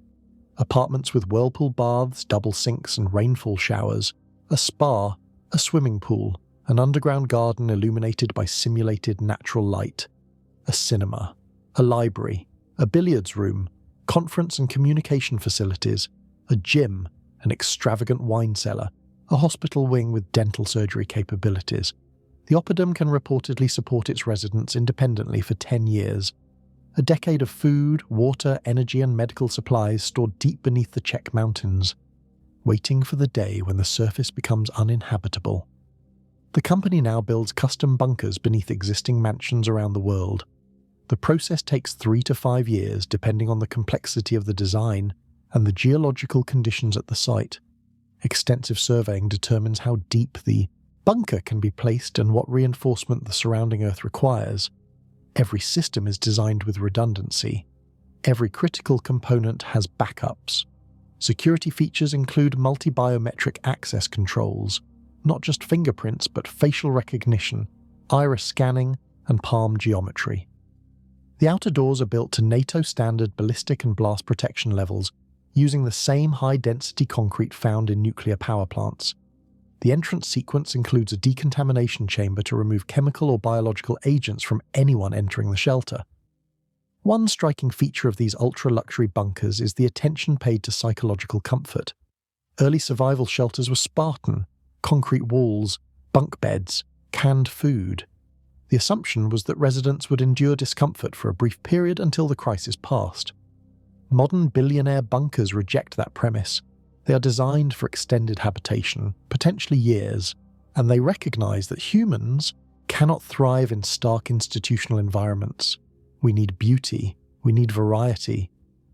Apartments with whirlpool baths, double sinks and rainfall showers, a spa, a swimming pool, an underground garden illuminated by simulated natural light, a cinema, a library, a billiards room, conference and communication facilities, a gym, an extravagant wine cellar, a hospital wing with dental surgery capabilities. The Oppidum can reportedly support its residents independently for 10 years. A decade of food, water, energy and medical supplies stored deep beneath the Czech mountains, waiting for the day when the surface becomes uninhabitable. The company now builds custom bunkers beneath existing mansions around the world. The process takes 3 to 5 years depending on the complexity of the design and the geological conditions at the site. Extensive surveying determines how deep the bunker can be placed and what reinforcement the surrounding earth requires. Every system is designed with redundancy. Every critical component has backups. Security features include multi-biometric access controls, not just fingerprints but facial recognition, iris scanning, and palm geometry. The outer doors are built to NATO standard ballistic and blast protection levels, using the same high-density concrete found in nuclear power plants. The entrance sequence includes a decontamination chamber to remove chemical or biological agents from anyone entering the shelter. One striking feature of these ultra-luxury bunkers is the attention paid to psychological comfort. Early survival shelters were Spartan: concrete walls, bunk beds, canned food. The assumption was that residents would endure discomfort for a brief period until the crisis passed. Modern billionaire bunkers reject that premise. They are designed for extended habitation, potentially years, and they recognize that humans cannot thrive in stark institutional environments. We need beauty, we need variety,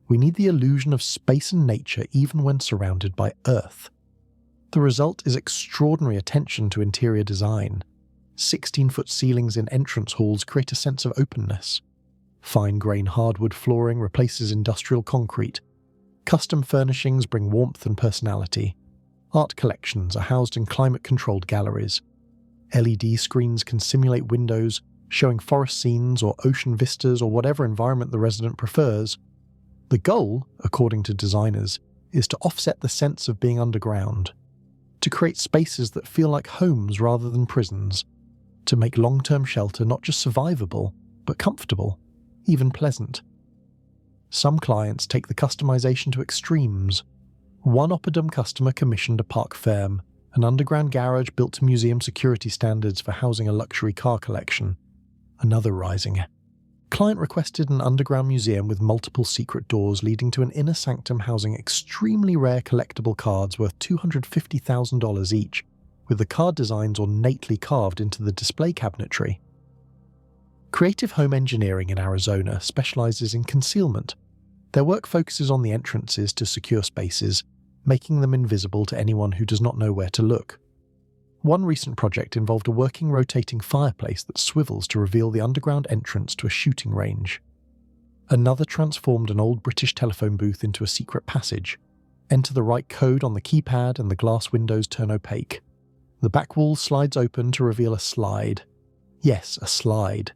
we need the illusion of space and nature even when surrounded by Earth. The result is extraordinary attention to interior design. 16-foot ceilings in entrance halls create a sense of openness. Fine-grain hardwood flooring replaces industrial concrete. Custom furnishings bring warmth and personality. Art collections are housed in climate-controlled galleries. LED screens can simulate windows, showing forest scenes or ocean vistas or whatever environment the resident prefers. The goal, according to designers, is to offset the sense of being underground, to create spaces that feel like homes rather than prisons, to make long-term shelter not just survivable, but comfortable, even pleasant. Some clients take the customization to extremes. One Oppidum customer commissioned a park ferme, an underground garage built to museum security standards for housing a luxury car collection. Another rising client requested an underground museum with multiple secret doors leading to an inner sanctum housing extremely rare collectible cards worth $250,000 each, with the card designs ornately carved into the display cabinetry. Creative Home Engineering in Arizona specializes in concealment. Their work focuses on the entrances to secure spaces, making them invisible to anyone who does not know where to look. One recent project involved a working rotating fireplace that swivels to reveal the underground entrance to a shooting range. Another transformed an old British telephone booth into a secret passage. Enter the right code on the keypad and the glass windows turn opaque. The back wall slides open to reveal a slide. Yes, a slide,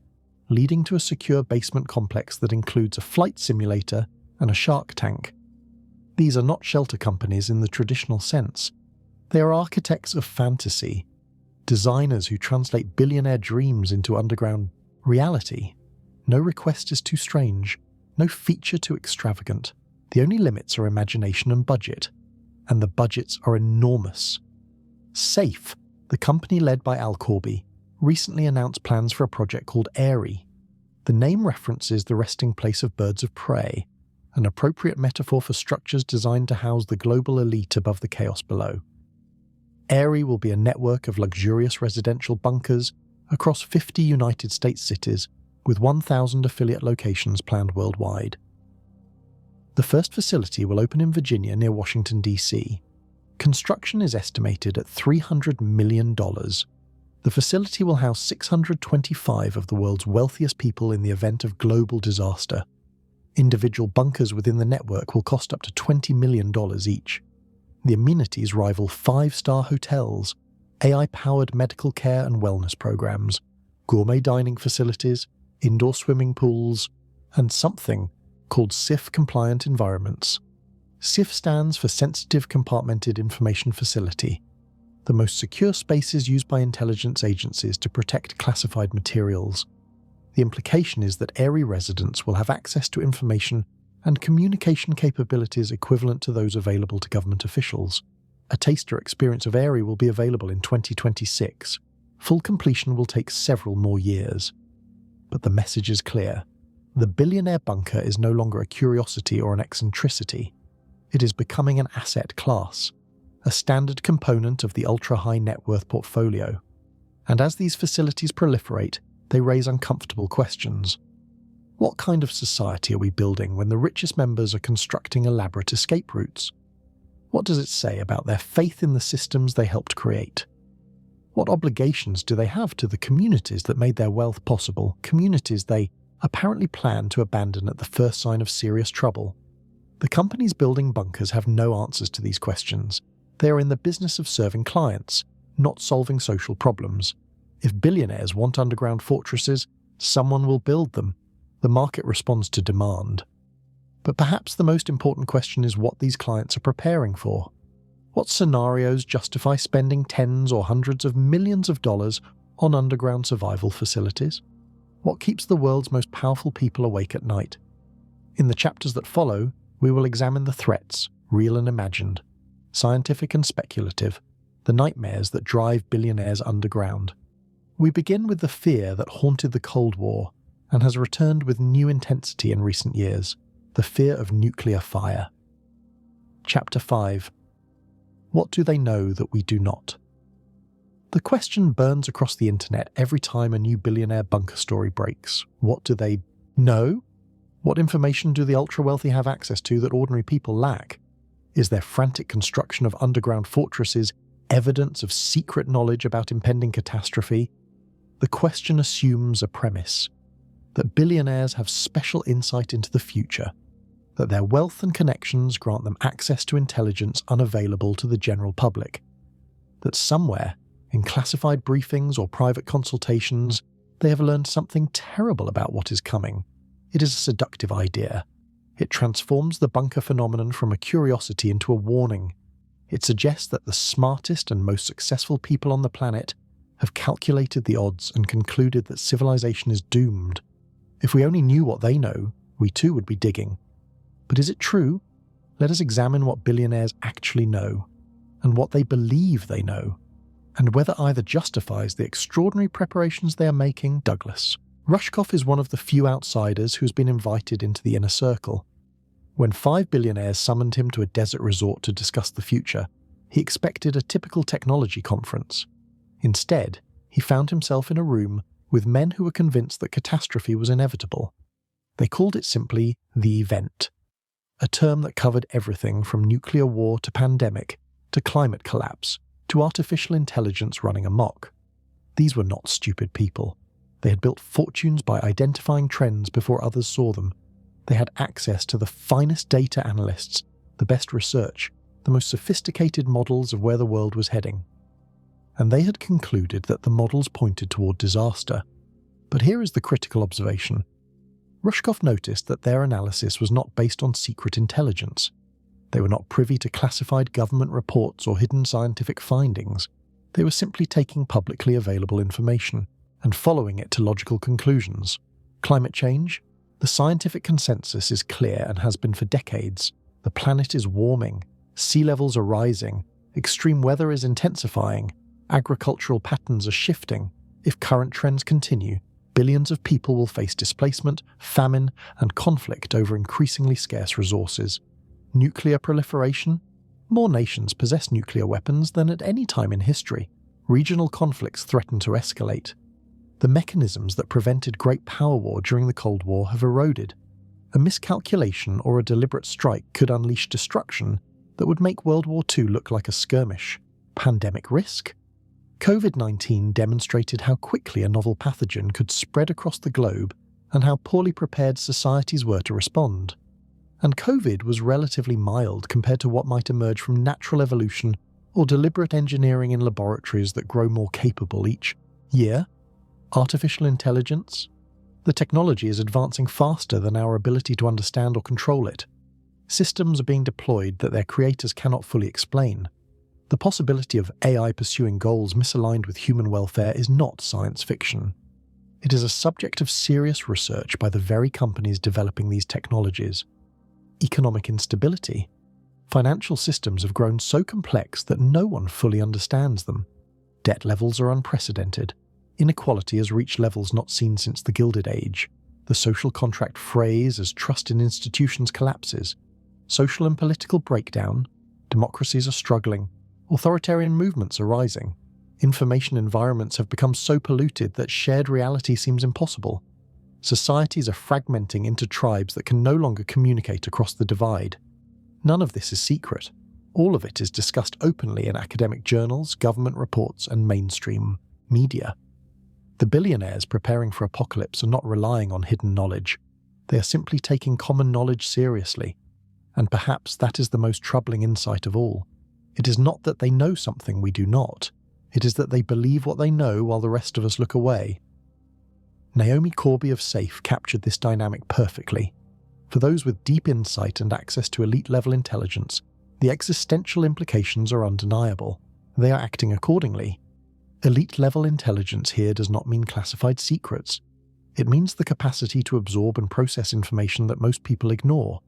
leading to a secure basement complex that includes a flight simulator and a shark tank. These are not shelter companies in the traditional sense. They are architects of fantasy, designers who translate billionaire dreams into underground reality. No request is too strange, no feature too extravagant. The only limits are imagination and budget, and the budgets are enormous. Safe, the company led by Al Corby, recently announced plans for a project called Airy. The name references the resting place of birds of prey, an appropriate metaphor for structures designed to house the global elite above the chaos below. AIRI will be a network of luxurious residential bunkers across 50 United States cities, with 1,000 affiliate locations planned worldwide. The first facility will open in Virginia near Washington, D.C. Construction is estimated at $300 million. The facility will house 625 of the world's wealthiest people in the event of global disaster. Individual bunkers within the network will cost up to $20 million each. The amenities rival 5-star hotels, AI-powered medical care and wellness programs, gourmet dining facilities, indoor swimming pools, and something called SIF-compliant environments. SIF stands for Sensitive Compartmented Information Facility, the most secure spaces used by intelligence agencies to protect classified materials. The implication is that AIRI residents will have access to information and communication capabilities equivalent to those available to government officials. A taster experience of AIRI will be available in 2026. Full completion will take several more years. But the message is clear. The billionaire bunker is no longer a curiosity or an eccentricity. It is becoming an asset class, a standard component of the ultra-high net worth portfolio. And as these facilities proliferate, they raise uncomfortable questions. What kind of society are we building when the richest members are constructing elaborate escape routes? What does it say about their faith in the systems they helped create? What obligations do they have to the communities that made their wealth possible, communities they apparently plan to abandon at the first sign of serious trouble? The companies building bunkers have no answers to these questions. They are in the business of serving clients, not solving social problems. If billionaires want underground fortresses, someone will build them. The market responds to demand. But perhaps the most important question is what these clients are preparing for. What scenarios justify spending tens or hundreds of millions of dollars on underground survival facilities? What keeps the world's most powerful people awake at night? In the chapters that follow, we will examine the threats, real and imagined, scientific and speculative, the nightmares that drive billionaires underground. We begin with the fear that haunted the Cold War and has returned with new intensity in recent years, the fear of nuclear fire. Chapter 5. What do they know that we do not? The question burns across the internet every time a new billionaire bunker story breaks. What do they know? What information do the ultra-wealthy have access to that ordinary people lack? Is their frantic construction of underground fortresses evidence of secret knowledge about impending catastrophe? The question assumes a premise: that billionaires have special insight into the future, that their wealth and connections grant them access to intelligence unavailable to the general public, that somewhere, in classified briefings or private consultations, they have learned something terrible about what is coming. It is a seductive idea. It transforms the bunker phenomenon from a curiosity into a warning. It suggests that the smartest and most successful people on the planet have calculated the odds and concluded that civilization is doomed. If we only knew what they know, we too would be digging. But is it true? Let us examine what billionaires actually know, and what they believe they know, and whether either justifies the extraordinary preparations they are making. Douglas Rushkoff is one of the few outsiders who has been invited into the inner circle. When 5 billionaires summoned him to a desert resort to discuss the future, he expected a typical technology conference. Instead, he found himself in a room with men who were convinced that catastrophe was inevitable. They called it simply the event, a term that covered everything from nuclear war to pandemic, to climate collapse, to artificial intelligence running amok. These were not stupid people. They had built fortunes by identifying trends before others saw them. They had access to the finest data analysts, the best research, the most sophisticated models of where the world was heading. And they had concluded that the models pointed toward disaster. But here is the critical observation. Rushkoff noticed that their analysis was not based on secret intelligence. They were not privy to classified government reports or hidden scientific findings. They were simply taking publicly available information and following it to logical conclusions. Climate change? The scientific consensus is clear and has been for decades. The planet is warming, sea levels are rising, extreme weather is intensifying, agricultural patterns are shifting. If current trends continue, billions of people will face displacement, famine, and conflict over increasingly scarce resources. Nuclear proliferation? More nations possess nuclear weapons than at any time in history. Regional conflicts threaten to escalate. The mechanisms that prevented Great Power War during the Cold War have eroded. A miscalculation or a deliberate strike could unleash destruction that would make World War II look like a skirmish. Pandemic risk? COVID-19 demonstrated how quickly a novel pathogen could spread across the globe and how poorly prepared societies were to respond. And COVID was relatively mild compared to what might emerge from natural evolution or deliberate engineering in laboratories that grow more capable each year. Artificial intelligence? The technology is advancing faster than our ability to understand or control it. Systems are being deployed that their creators cannot fully explain. The possibility of AI pursuing goals misaligned with human welfare is not science fiction. It is a subject of serious research by the very companies developing these technologies. Economic instability. Financial systems have grown so complex that no one fully understands them. Debt levels are unprecedented. Inequality has reached levels not seen since the Gilded Age. The social contract frays as trust in institutions collapses. Social and political breakdown. Democracies are struggling. Authoritarian movements are rising. Information environments have become so polluted that shared reality seems impossible. Societies are fragmenting into tribes that can no longer communicate across the divide. None of this is secret. All of it is discussed openly in academic journals, government reports, and mainstream media. The billionaires preparing for apocalypse are not relying on hidden knowledge. They are simply taking common knowledge seriously. And perhaps that is the most troubling insight of all. It is not that they know something we do not. It is that they believe what they know while the rest of us look away. Naomi Corby of SAFE captured this dynamic perfectly. For those with deep insight and access to elite-level intelligence, the existential implications are undeniable. They are acting accordingly. Elite-level intelligence here does not mean classified secrets. It means the capacity to absorb and process information that most people ignore.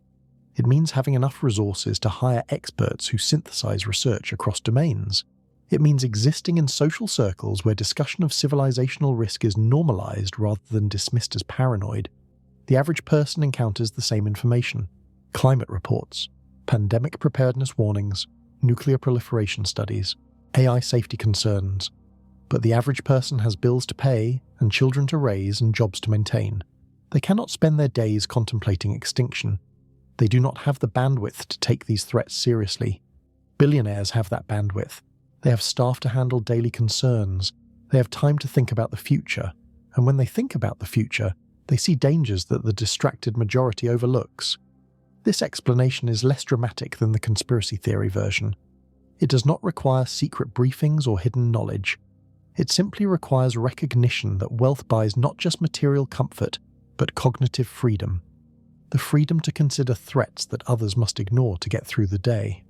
It means having enough resources to hire experts who synthesize research across domains. It means existing in social circles where discussion of civilizational risk is normalized rather than dismissed as paranoid. The average person encounters the same information: climate reports, pandemic preparedness warnings, nuclear proliferation studies, AI safety concerns. But the average person has bills to pay and children to raise and jobs to maintain. They cannot spend their days contemplating extinction. They do not have the bandwidth to take these threats seriously. Billionaires have that bandwidth. They have staff to handle daily concerns. They have time to think about the future. And when they think about the future, they see dangers that the distracted majority overlooks. This explanation is less dramatic than the conspiracy theory version. It does not require secret briefings or hidden knowledge. It simply requires recognition that wealth buys not just material comfort, but cognitive freedom. The freedom to consider threats that others must ignore to get through the day.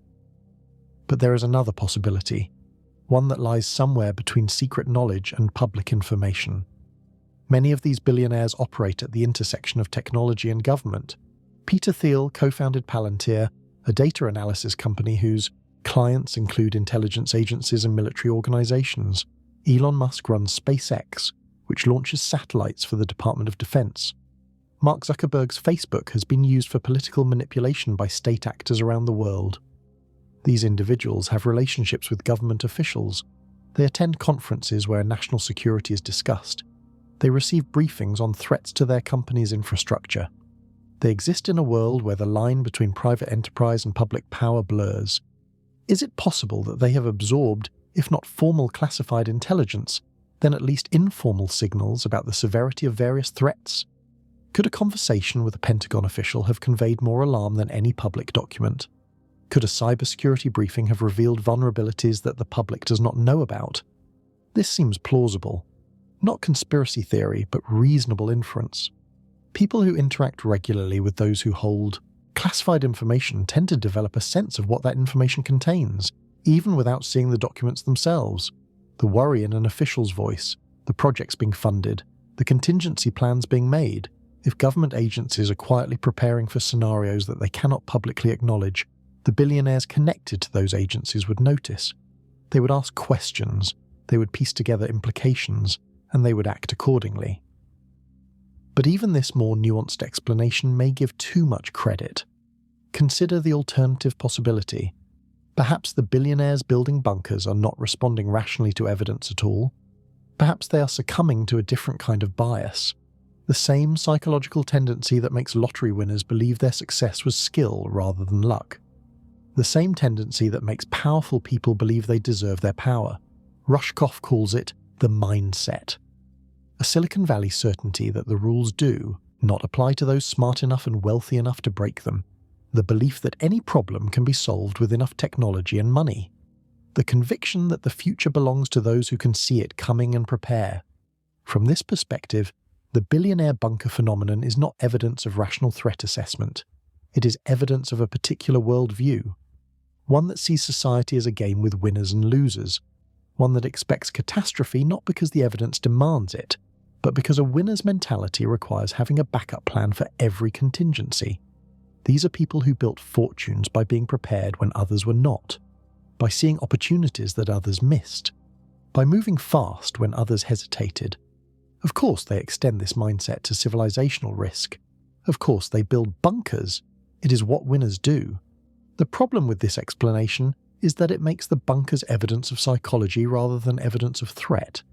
But there is another possibility, one that lies somewhere between secret knowledge and public information. Many of these billionaires operate at the intersection of technology and government. Peter Thiel co-founded Palantir, a data analysis company whose clients include intelligence agencies and military organizations. Elon Musk runs SpaceX, which launches satellites for the Department of Defense. Mark Zuckerberg's Facebook has been used for political manipulation by state actors around the world. These individuals have relationships with government officials. They attend conferences where national security is discussed. They receive briefings on threats to their company's infrastructure. They exist in a world where the line between private enterprise and public power blurs. Is it possible that they have absorbed, if not formal classified intelligence, then at least informal signals about the severity of various threats? Could a conversation with a Pentagon official have conveyed more alarm than any public document? Could a cybersecurity briefing have revealed vulnerabilities that the public does not know about? This seems plausible. Not conspiracy theory, but reasonable inference. People who interact regularly with those who hold classified information tend to develop a sense of what that information contains, even without seeing the documents themselves. The worry in an official's voice, the projects being funded, the contingency plans being made. If government agencies are quietly preparing for scenarios that they cannot publicly acknowledge, the billionaires connected to those agencies would notice. They would ask questions, they would piece together implications, and they would act accordingly. But even this more nuanced explanation may give too much credit. Consider the alternative possibility. Perhaps the billionaires building bunkers are not responding rationally to evidence at all. Perhaps they are succumbing to a different kind of bias, the same psychological tendency that makes lottery winners believe their success was skill rather than luck. The same tendency that makes powerful people believe they deserve their power. Rushkoff calls it the mindset. A Silicon Valley certainty that the rules do not apply to those smart enough and wealthy enough to break them. The belief that any problem can be solved with enough technology and money. The conviction that the future belongs to those who can see it coming and prepare. From this perspective, the billionaire bunker phenomenon is not evidence of rational threat assessment. It is evidence of a particular worldview, one that sees society as a game with winners and losers, one that expects catastrophe not because the evidence demands it, but because a winner's mentality requires having a backup plan for every contingency. These are people who built fortunes by being prepared when others were not, by seeing opportunities that others missed, by moving fast when others hesitated. Of course they extend this mindset to civilizational risk. Of course they build bunkers. It is what winners do. The problem with this explanation is that it makes the bunkers evidence of psychology rather than evidence of threat.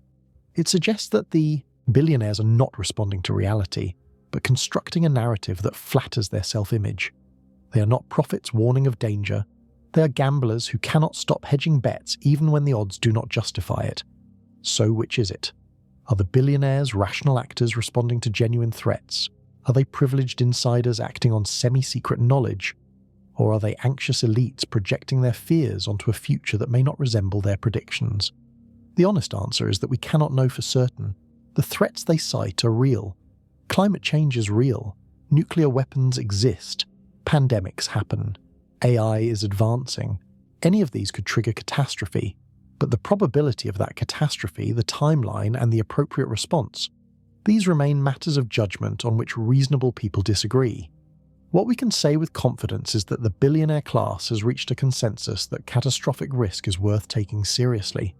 It suggests that the billionaires are not responding to reality, but constructing a narrative that flatters their self-image. They are not prophets warning of danger. They are gamblers who cannot stop hedging bets even when the odds do not justify it. So which is it? Are the billionaires rational actors responding to genuine threats? Are they privileged insiders acting on semi-secret knowledge? Or are they anxious elites projecting their fears onto a future that may not resemble their predictions? The honest answer is that we cannot know for certain. The threats they cite are real. Climate change is real. Nuclear weapons exist. Pandemics happen. AI is advancing. Any of these could trigger catastrophe, but the probability of that catastrophe, the timeline, and the appropriate response, these remain matters of judgment on which reasonable people disagree. What we can say with confidence is that the billionaire class has reached a consensus that catastrophic risk is worth taking seriously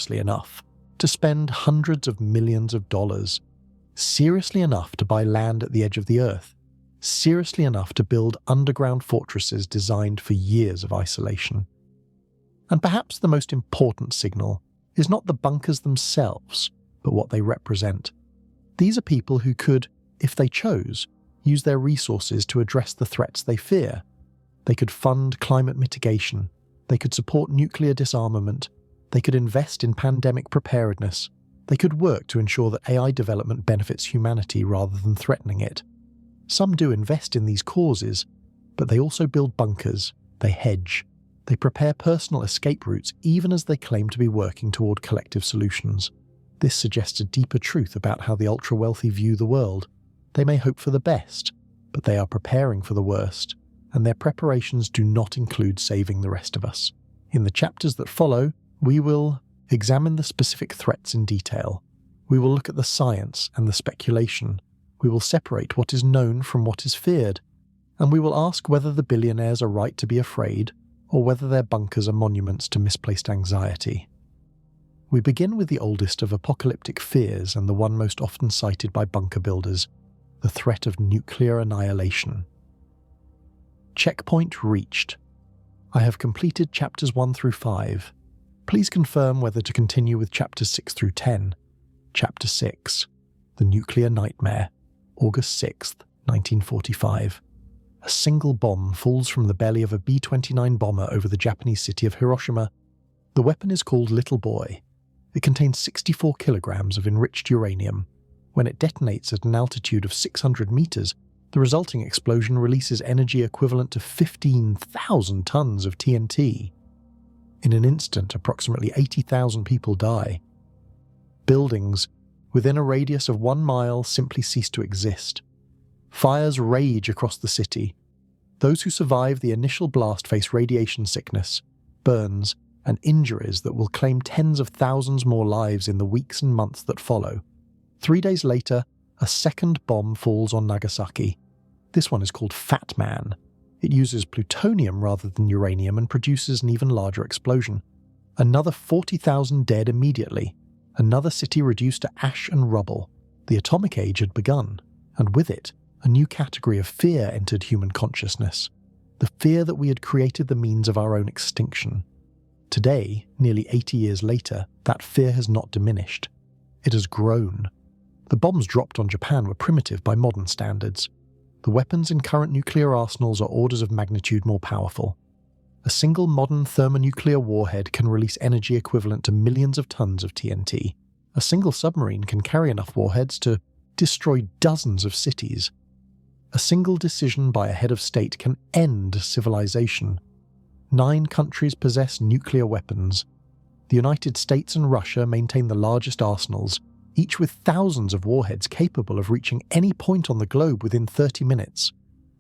enough to spend hundreds of millions of dollars, seriously enough to buy land at the edge of the earth, seriously enough to build underground fortresses designed for years of isolation. And perhaps the most important signal is not the bunkers themselves, but what they represent. These are people who could, if they chose, use their resources to address the threats they fear. They could fund climate mitigation. They could support nuclear disarmament. They could invest in pandemic preparedness. They could work to ensure that AI development benefits humanity rather than threatening it. Some do invest in these causes, but they also build bunkers. They hedge. They prepare personal escape routes even as they claim to be working toward collective solutions. This suggests a deeper truth about how the ultra-wealthy view the world. They may hope for the best, but they are preparing for the worst, and their preparations do not include saving the rest of us. In the chapters that follow, we will examine the specific threats in detail. We will look at the science and the speculation. We will separate what is known from what is feared, and we will ask whether the billionaires are right to be afraid, or whether their bunkers are monuments to misplaced anxiety. We begin with the oldest of apocalyptic fears and the one most often cited by bunker builders, the threat of nuclear annihilation. Checkpoint reached. I have completed chapters 1 through 5. Please confirm whether to continue with chapters 6 through 10. Chapter 6. The Nuclear Nightmare. August 6th, 1945. A single bomb falls from the belly of a B-29 bomber over the Japanese city of Hiroshima. The weapon is called Little Boy. It contains 64 kilograms of enriched uranium. When it detonates at an altitude of 600 meters, the resulting explosion releases energy equivalent to 15,000 tons of TNT. In an instant, approximately 80,000 people die. Buildings within a radius of 1 mile simply cease to exist. Fires rage across the city. Those who survive the initial blast face radiation sickness, burns, and injuries that will claim tens of thousands more lives in the weeks and months that follow. 3 days later, a second bomb falls on Nagasaki. This one is called Fat Man. It uses plutonium rather than uranium and produces an even larger explosion. Another 40,000 dead immediately. Another city reduced to ash and rubble. The atomic age had begun, and with it, a new category of fear entered human consciousness. the fear that we had created the means of our own extinction. Today, nearly 80 years later, that fear has not diminished. It has grown. The bombs dropped on Japan were primitive by modern standards. The weapons in current nuclear arsenals are orders of magnitude more powerful. A single modern thermonuclear warhead can release energy equivalent to millions of tons of TNT. A single submarine can carry enough warheads to destroy dozens of cities. A single decision by a head of state can end civilization. 9 countries possess nuclear weapons. The United States and Russia maintain the largest arsenals, each with thousands of warheads capable of reaching any point on the globe within 30 minutes.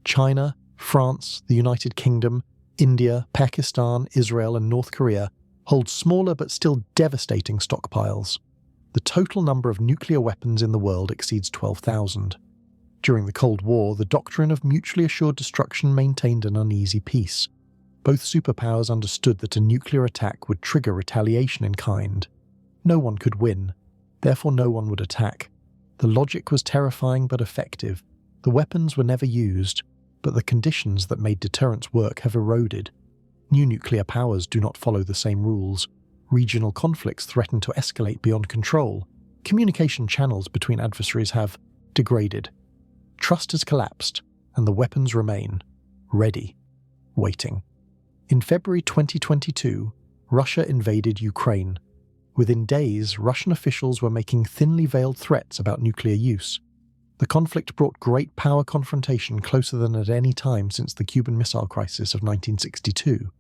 China, France, the United Kingdom, India, Pakistan, Israel, and North Korea hold smaller but still devastating stockpiles. The total number of nuclear weapons in the world exceeds 12,000. During the Cold War, the doctrine of mutually assured destruction maintained an uneasy peace. Both superpowers understood that a nuclear attack would trigger retaliation in kind. No one could win, therefore no one would attack. The logic was terrifying but effective. The weapons were never used, but the conditions that made deterrence work have eroded. New nuclear powers do not follow the same rules. Regional conflicts threaten to escalate beyond control. Communication channels between adversaries have degraded. Trust has collapsed, and the weapons remain, ready, waiting. In February 2022, Russia invaded Ukraine. Within days, Russian officials were making thinly veiled threats about nuclear use. The conflict brought great power confrontation closer than at any time since the Cuban Missile Crisis of 1962.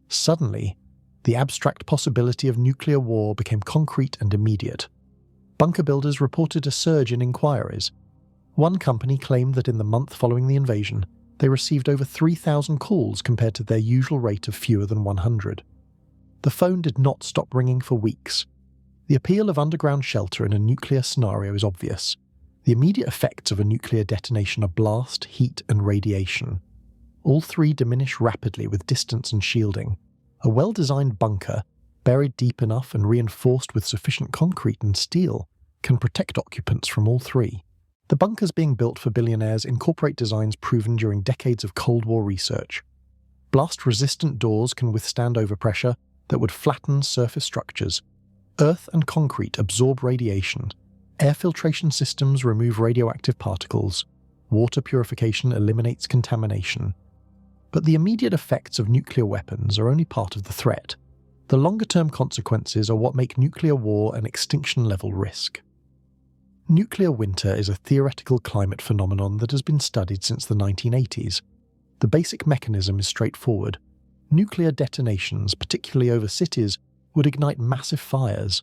Suddenly, the abstract possibility of nuclear war became concrete and immediate. Bunker builders reported a surge in inquiries. One company claimed that in the month following the invasion, they received over 3,000 calls compared to their usual rate of fewer than 100. The phone did not stop ringing for weeks. The appeal of underground shelter in a nuclear scenario is obvious. The immediate effects of a nuclear detonation are blast, heat, and radiation. All three diminish rapidly with distance and shielding. A well-designed bunker, buried deep enough and reinforced with sufficient concrete and steel, can protect occupants from all three. The bunkers being built for billionaires incorporate designs proven during decades of Cold War research. Blast-resistant doors can withstand overpressure that would flatten surface structures. Earth and concrete absorb radiation. Air filtration systems remove radioactive particles. Water purification eliminates contamination. But the immediate effects of nuclear weapons are only part of the threat. The longer-term consequences are what make nuclear war an extinction-level risk. Nuclear winter is a theoretical climate phenomenon that has been studied since the 1980s. The basic mechanism is straightforward. Nuclear detonations, particularly over cities, would ignite massive fires.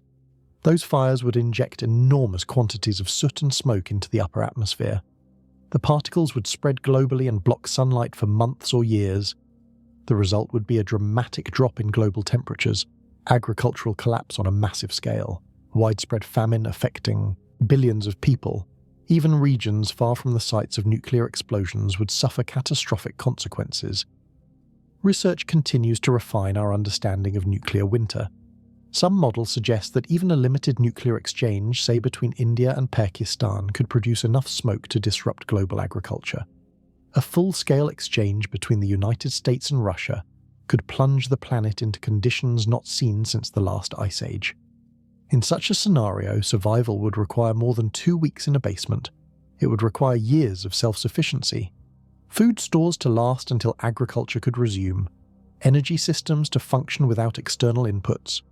Those fires would inject enormous quantities of soot and smoke into the upper atmosphere. The particles would spread globally and block sunlight for months or years. The result would be a dramatic drop in global temperatures, agricultural collapse on a massive scale, widespread famine affecting billions of people. Even regions far from the sites of nuclear explosions would suffer catastrophic consequences. Research continues to refine our understanding of nuclear winter. Some models suggest that even a limited nuclear exchange, say between India and Pakistan, could produce enough smoke to disrupt global agriculture. A full-scale exchange between the United States and Russia could plunge the planet into conditions not seen since the last ice age. In such a scenario, survival would require more than 2 weeks in a basement. It would require years of self-sufficiency. Food stores to last until agriculture could resume. Energy systems to function without external inputs.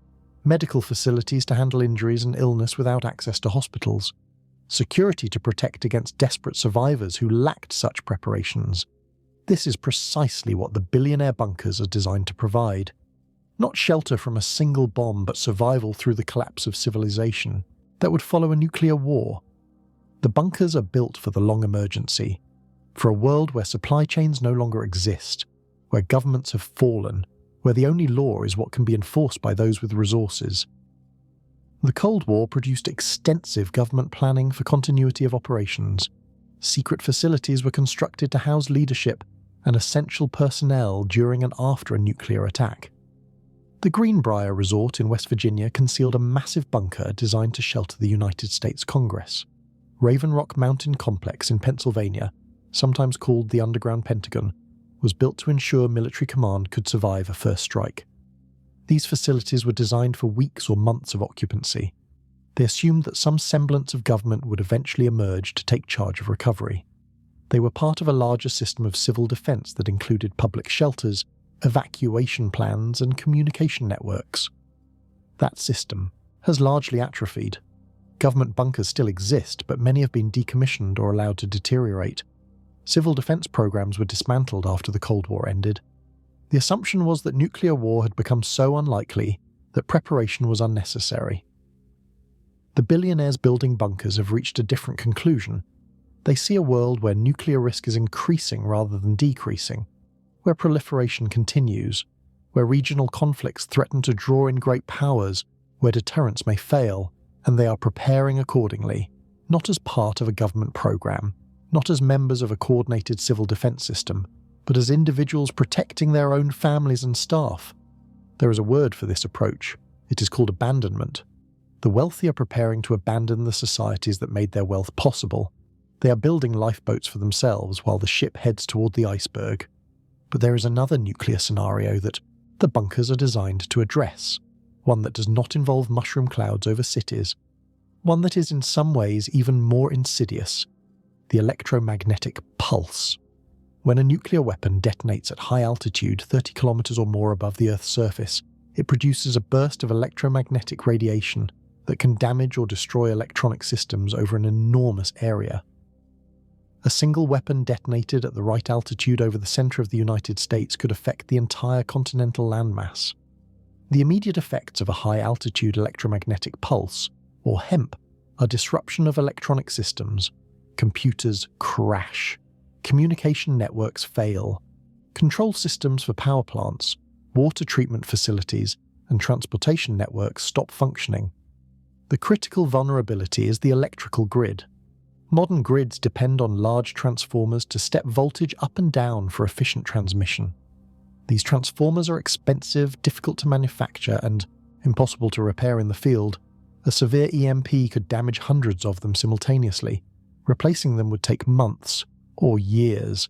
Medical facilities to handle injuries and illness without access to hospitals. Security to protect against desperate survivors who lacked such preparations. This is precisely what the billionaire bunkers are designed to provide. Not shelter from a single bomb, but survival through the collapse of civilization that would follow a nuclear war. The bunkers are built for the long emergency, for a world where supply chains no longer exist, where governments have fallen, where the only law is what can be enforced by those with resources. The Cold War produced extensive government planning for continuity of operations. Secret facilities were constructed to house leadership and essential personnel during and after a nuclear attack. The Greenbrier Resort in West Virginia concealed a massive bunker designed to shelter the United States Congress. Raven Rock Mountain Complex in Pennsylvania, sometimes called the Underground Pentagon, was built to ensure military command could survive a first strike. These facilities were designed for weeks or months of occupancy. They assumed that some semblance of government would eventually emerge to take charge of recovery. They were part of a larger system of civil defence that included public shelters, evacuation plans, and communication networks. That system has largely atrophied. Government bunkers still exist, but many have been decommissioned or allowed to deteriorate. Civil defence programs were dismantled after the Cold War ended. The assumption was that nuclear war had become so unlikely that preparation was unnecessary. The billionaires building bunkers have reached a different conclusion. They see a world where nuclear risk is increasing rather than decreasing, where proliferation continues, where regional conflicts threaten to draw in great powers, where deterrence may fail, and they are preparing accordingly, not as part of a government program, not as members of a coordinated civil defence system, but as individuals protecting their own families and staff. There is a word for this approach. It is called abandonment. The wealthy are preparing to abandon the societies that made their wealth possible. They are building lifeboats for themselves while the ship heads toward the iceberg. But there is another nuclear scenario that the bunkers are designed to address, one that does not involve mushroom clouds over cities, one that is in some ways even more insidious: the electromagnetic pulse. When a nuclear weapon detonates at high altitude, 30 kilometers or more above the Earth's surface, it produces a burst of electromagnetic radiation that can damage or destroy electronic systems over an enormous area. A single weapon detonated at the right altitude over the center of the United States could affect the entire continental landmass. The immediate effects of a high-altitude electromagnetic pulse, or HEMP, are disruption of electronic systems. Computers crash. Communication networks fail. Control systems for power plants, water treatment facilities, and transportation networks stop functioning. The critical vulnerability is the electrical grid. Modern grids depend on large transformers to step voltage up and down for efficient transmission. These transformers are expensive, difficult to manufacture, and impossible to repair in the field. A severe EMP could damage hundreds of them simultaneously. Replacing them would take months or years.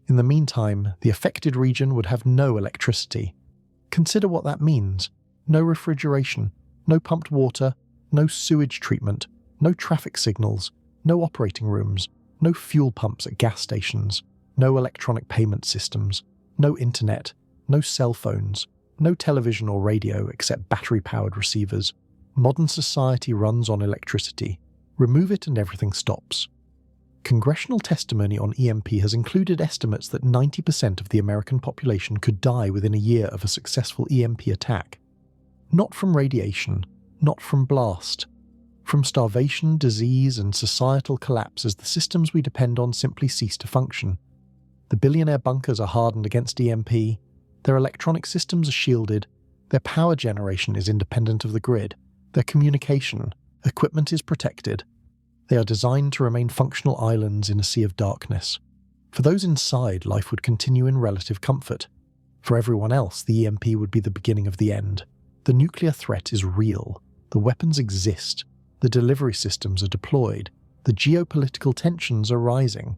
In the meantime, the affected region would have no electricity. Consider what that means. No refrigeration, no pumped water, no sewage treatment, no traffic signals, no operating rooms, no fuel pumps at gas stations, no electronic payment systems, no internet, no cell phones, no television or radio except battery-powered receivers. Modern society runs on electricity. Remove it and everything stops. Congressional testimony on EMP has included estimates that 90% of the American population could die within a year of a successful EMP attack. Not from radiation, not from blast. From starvation, disease, and societal collapse as the systems we depend on simply cease to function. The billionaire bunkers are hardened against EMP, their electronic systems are shielded, their power generation is independent of the grid, their communication, equipment is protected. They are designed to remain functional islands in a sea of darkness. For those inside, life would continue in relative comfort. For everyone else, the EMP would be the beginning of the end. The nuclear threat is real. The weapons exist. The delivery systems are deployed. The geopolitical tensions are rising.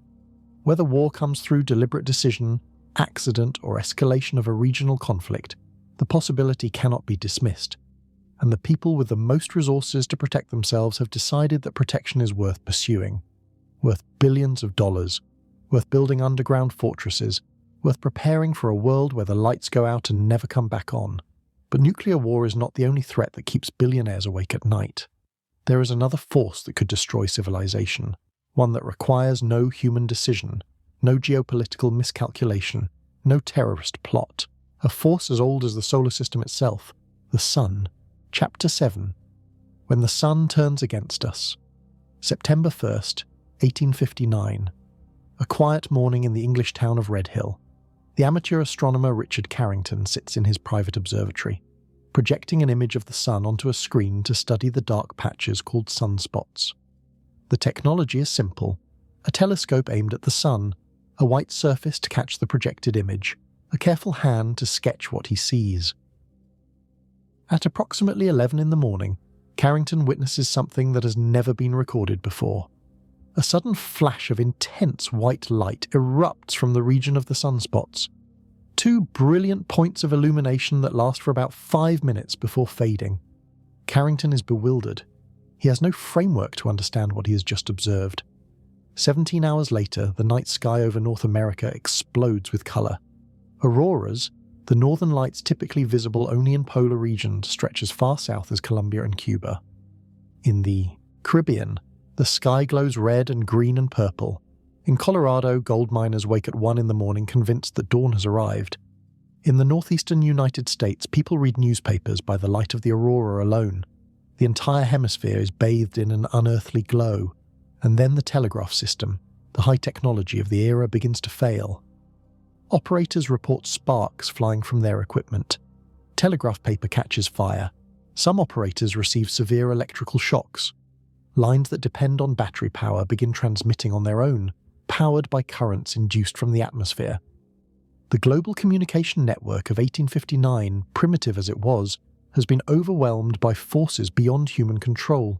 Whether war comes through deliberate decision, accident, or escalation of a regional conflict, the possibility cannot be dismissed. And the people with the most resources to protect themselves have decided that protection is worth pursuing, worth billions of dollars, worth building underground fortresses, worth preparing for a world where the lights go out and never come back on. But nuclear war is not the only threat that keeps billionaires awake at night. There is another force that could destroy civilization, one that requires no human decision, no geopolitical miscalculation, no terrorist plot, a force as old as the solar system itself, the sun. Chapter 7. When the Sun Turns Against Us. September 1st, 1859. A quiet morning in the English town of Redhill. The amateur astronomer Richard Carrington sits in his private observatory, projecting an image of the sun onto a screen to study the dark patches called sunspots. The technology is simple. A telescope aimed at the sun, a white surface to catch the projected image, a careful hand to sketch what he sees. At approximately 11 in the morning, Carrington witnesses something that has never been recorded before. A sudden flash of intense white light erupts from the region of the sunspots. Two brilliant points of illumination that last for about 5 minutes before fading. Carrington is bewildered. He has no framework to understand what he has just observed. 17 hours later, the night sky over North America explodes with colour. Auroras, the northern lights typically visible only in polar regions, stretch as far south as Colombia and Cuba. In the Caribbean, the sky glows red and green and purple. In Colorado, gold miners wake at 1 a.m. convinced that dawn has arrived. In the northeastern United States, people read newspapers by the light of the aurora alone. The entire hemisphere is bathed in an unearthly glow, and then the telegraph system, the high technology of the era, begins to fail. Operators report sparks flying from their equipment. Telegraph paper catches fire. Some operators receive severe electrical shocks. Lines that depend on battery power begin transmitting on their own, powered by currents induced from the atmosphere. The global communication network of 1859, primitive as it was, has been overwhelmed by forces beyond human control.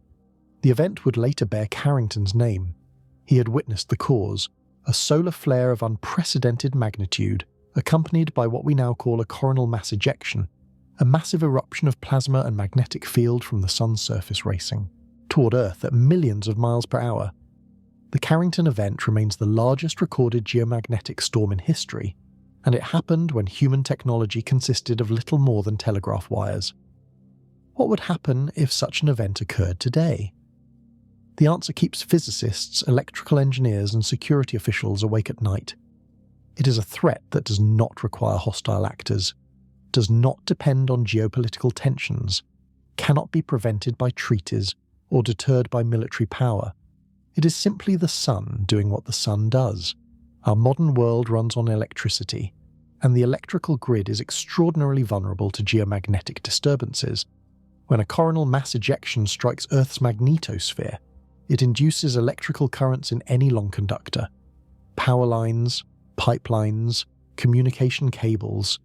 The event would later bear Carrington's name. He had witnessed the cause, a solar flare of unprecedented magnitude, accompanied by what we now call a coronal mass ejection, a massive eruption of plasma and magnetic field from the sun's surface racing toward Earth at millions of miles per hour. The Carrington event remains the largest recorded geomagnetic storm in history, and it happened when human technology consisted of little more than telegraph wires. What would happen if such an event occurred today? The answer keeps physicists, electrical engineers, and security officials awake at night. It is a threat that does not require hostile actors, does not depend on geopolitical tensions, cannot be prevented by treaties or deterred by military power. It is simply the sun doing what the sun does. Our modern world runs on electricity, and the electrical grid is extraordinarily vulnerable to geomagnetic disturbances. When a coronal mass ejection strikes Earth's magnetosphere, it induces electrical currents in any long conductor. Power lines, pipelines, communication cables.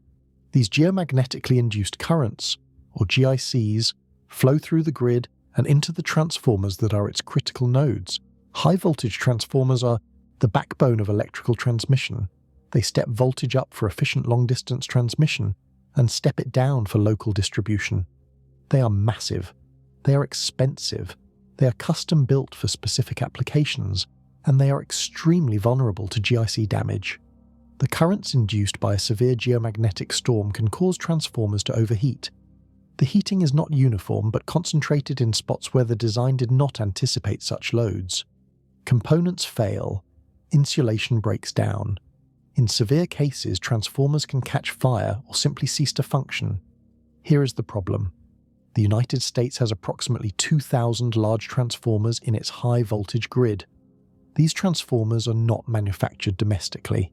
These geomagnetically induced currents, or GICs, flow through the grid and into the transformers that are its critical nodes. High-voltage transformers are the backbone of electrical transmission. They step voltage up for efficient long-distance transmission and step it down for local distribution. They are massive. They are expensive. They are custom-built for specific applications, and they are extremely vulnerable to GIC damage. The currents induced by a severe geomagnetic storm can cause transformers to overheat. The heating is not uniform but concentrated in spots where the design did not anticipate such loads. Components fail. Insulation breaks down. In severe cases, transformers can catch fire or simply cease to function. Here is the problem. The United States has approximately 2,000 large transformers in its high-voltage grid. These transformers are not manufactured domestically.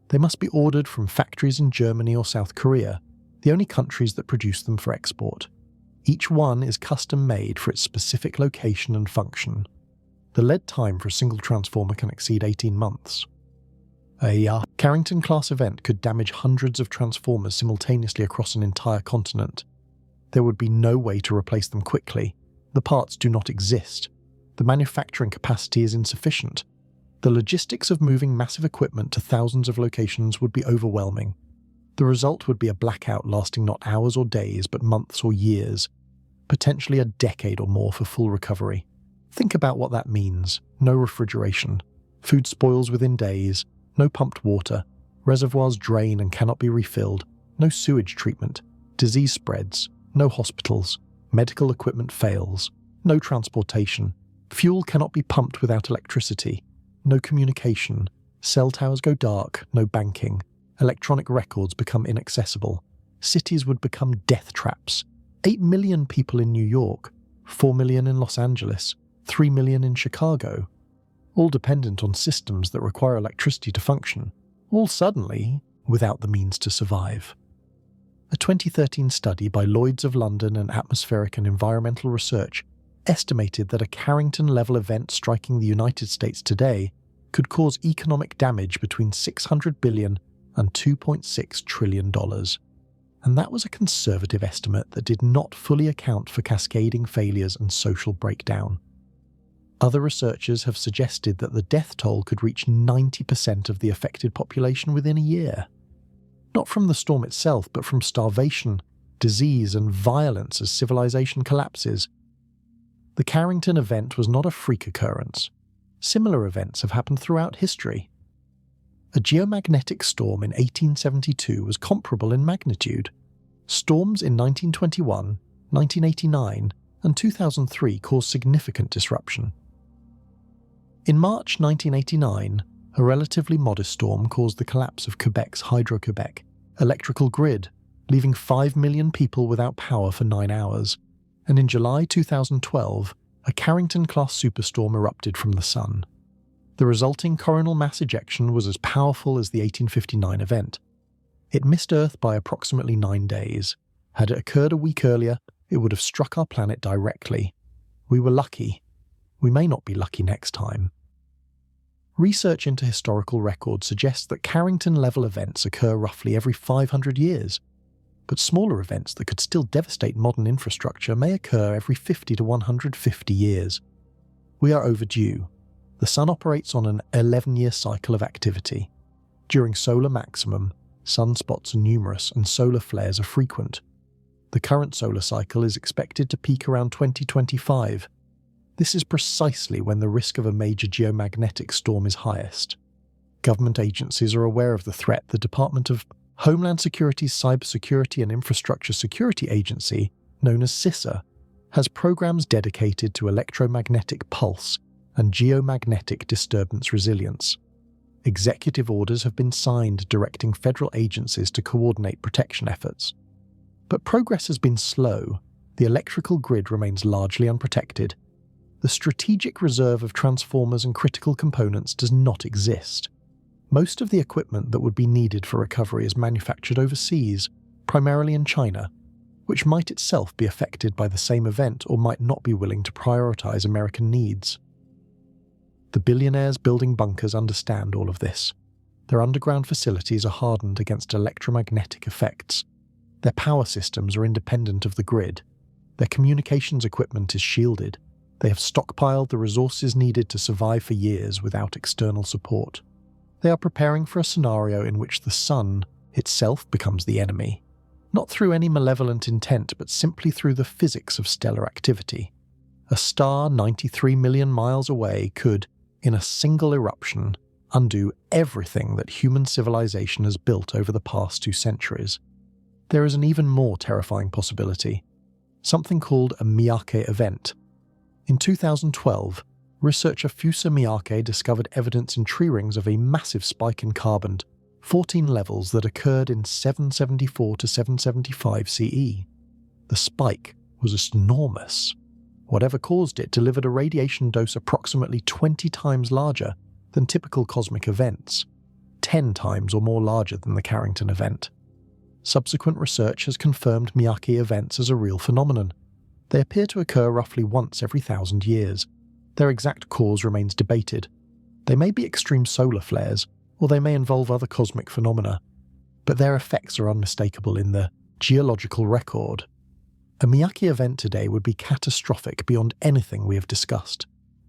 They must be ordered from factories in Germany or South Korea, the only countries that produce them for export. Each one is custom-made for its specific location and function. The lead time for a single transformer can exceed 18 months. A Carrington-class event could damage hundreds of transformers simultaneously across an entire continent. There would be no way to replace them quickly. The parts do not exist. The manufacturing capacity is insufficient. The logistics of moving massive equipment to thousands of locations would be overwhelming. The result would be a blackout lasting not hours or days, but months or years, potentially a decade or more for full recovery. Think about what that means. No refrigeration. Food spoils within days. No pumped water. Reservoirs drain and cannot be refilled. No sewage treatment. Disease spreads. No hospitals. Medical equipment fails. No transportation. Fuel cannot be pumped without electricity. No communication. Cell towers go dark. No banking. Electronic records become inaccessible. Cities would become death traps. 8 million people in New York. 4 million in Los Angeles. 3 million in Chicago. All dependent on systems that require electricity to function. All suddenly without the means to survive. A 2013 study by Lloyds of London and Atmospheric and Environmental Research estimated that a Carrington-level event striking the United States today could cause economic damage between $600 billion and $2.6 trillion. And that was a conservative estimate that did not fully account for cascading failures and social breakdown. Other researchers have suggested that the death toll could reach 90% of the affected population within a year. not from the storm itself, but from starvation, disease, and violence as civilization collapses. The Carrington event was not a freak occurrence. Similar events have happened throughout history. A geomagnetic storm in 1872 was comparable in magnitude. Storms in 1921, 1989, and 2003 caused significant disruption. In March 1989, a relatively modest storm caused the collapse of Quebec's Hydro-Quebec electrical grid, leaving 5 million people without power for 9 hours. And in July 2012, a Carrington-class superstorm erupted from the sun. The resulting coronal mass ejection was as powerful as the 1859 event. It missed Earth by approximately 9 days. Had it occurred a week earlier, it would have struck our planet directly. We were lucky. We may not be lucky next time. Research into historical records suggests that Carrington-level events occur roughly every 500 years, but smaller events that could still devastate modern infrastructure may occur every 50 to 150 years. We are overdue. The sun operates on an 11-year cycle of activity. During solar maximum, sunspots are numerous and solar flares are frequent. The current solar cycle is expected to peak around 2025. This is precisely when the risk of a major geomagnetic storm is highest. Government agencies are aware of the threat. The Department of Homeland Security's Cybersecurity and Infrastructure Security Agency, known as CISA, has programs dedicated to electromagnetic pulse and geomagnetic disturbance resilience. Executive orders have been signed directing federal agencies to coordinate protection efforts. But progress has been slow. The electrical grid remains largely unprotected. The strategic reserve of transformers and critical components does not exist. Most of the equipment that would be needed for recovery is manufactured overseas, primarily in China, which might itself be affected by the same event or might not be willing to prioritize American needs. The billionaires building bunkers understand all of this. Their underground facilities are hardened against electromagnetic effects. Their power systems are independent of the grid. Their communications equipment is shielded. They have stockpiled the resources needed to survive for years without external support. They are preparing for a scenario in which the sun itself becomes the enemy, not through any malevolent intent, but simply through the physics of stellar activity. A star 93 million miles away could, in a single eruption, undo everything that human civilization has built over the past 2 centuries. There is an even more terrifying possibility, something called a Miyake event. In 2012, researcher Fusa Miyake discovered evidence in tree rings of a massive spike in carbon, 14 levels that occurred in 774 to 775 CE. The spike was enormous. Whatever caused it delivered a radiation dose approximately 20 times larger than typical cosmic events, 10 times or more larger than the Carrington event. Subsequent research has confirmed Miyake events as a real phenomenon. They appear to occur roughly once every 1,000 years. Their exact cause remains debated. They may be extreme solar flares, or they may involve other cosmic phenomena, but their effects are unmistakable in the geological record. A Miyake event today would be catastrophic beyond anything we have discussed.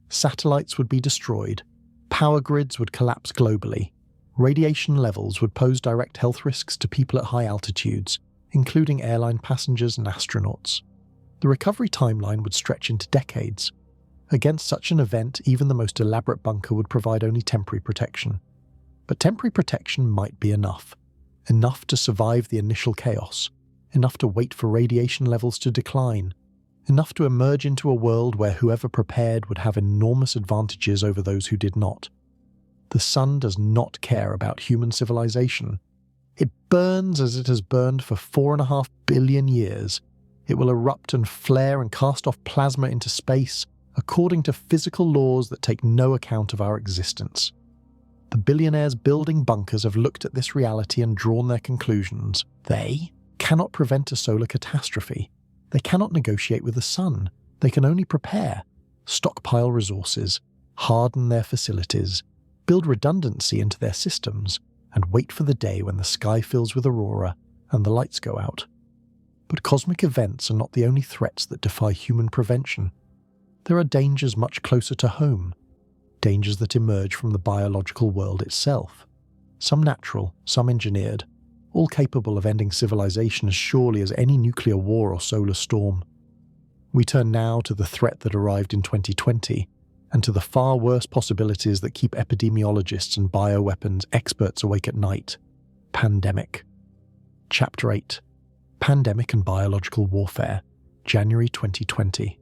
Satellites would be destroyed, power grids would collapse globally, radiation levels would pose direct health risks to people at high altitudes, including airline passengers and astronauts. The recovery timeline would stretch into decades. Against such an event, even the most elaborate bunker would provide only temporary protection. But temporary protection might be enough. Enough to survive the initial chaos. Enough to wait for radiation levels to decline. Enough to emerge into a world where whoever prepared would have enormous advantages over those who did not. The sun does not care about human civilization. It burns as it has burned for 4.5 billion years. It will erupt and flare and cast off plasma into space, according to physical laws that take no account of our existence. The billionaires building bunkers have looked at this reality and drawn their conclusions. They cannot prevent a solar catastrophe. They cannot negotiate with the sun. They can only prepare, stockpile resources, harden their facilities, build redundancy into their systems, and wait for the day when the sky fills with aurora and the lights go out. But cosmic events are not the only threats that defy human prevention. There are dangers much closer to home, dangers that emerge from the biological world itself, some natural, some engineered, all capable of ending civilization as surely as any nuclear war or solar storm. We turn now to the threat that arrived in 2020, and to the far worse possibilities that keep epidemiologists and bioweapons experts awake at night: pandemic. Chapter 8: Pandemic and Biological Warfare, January 2020.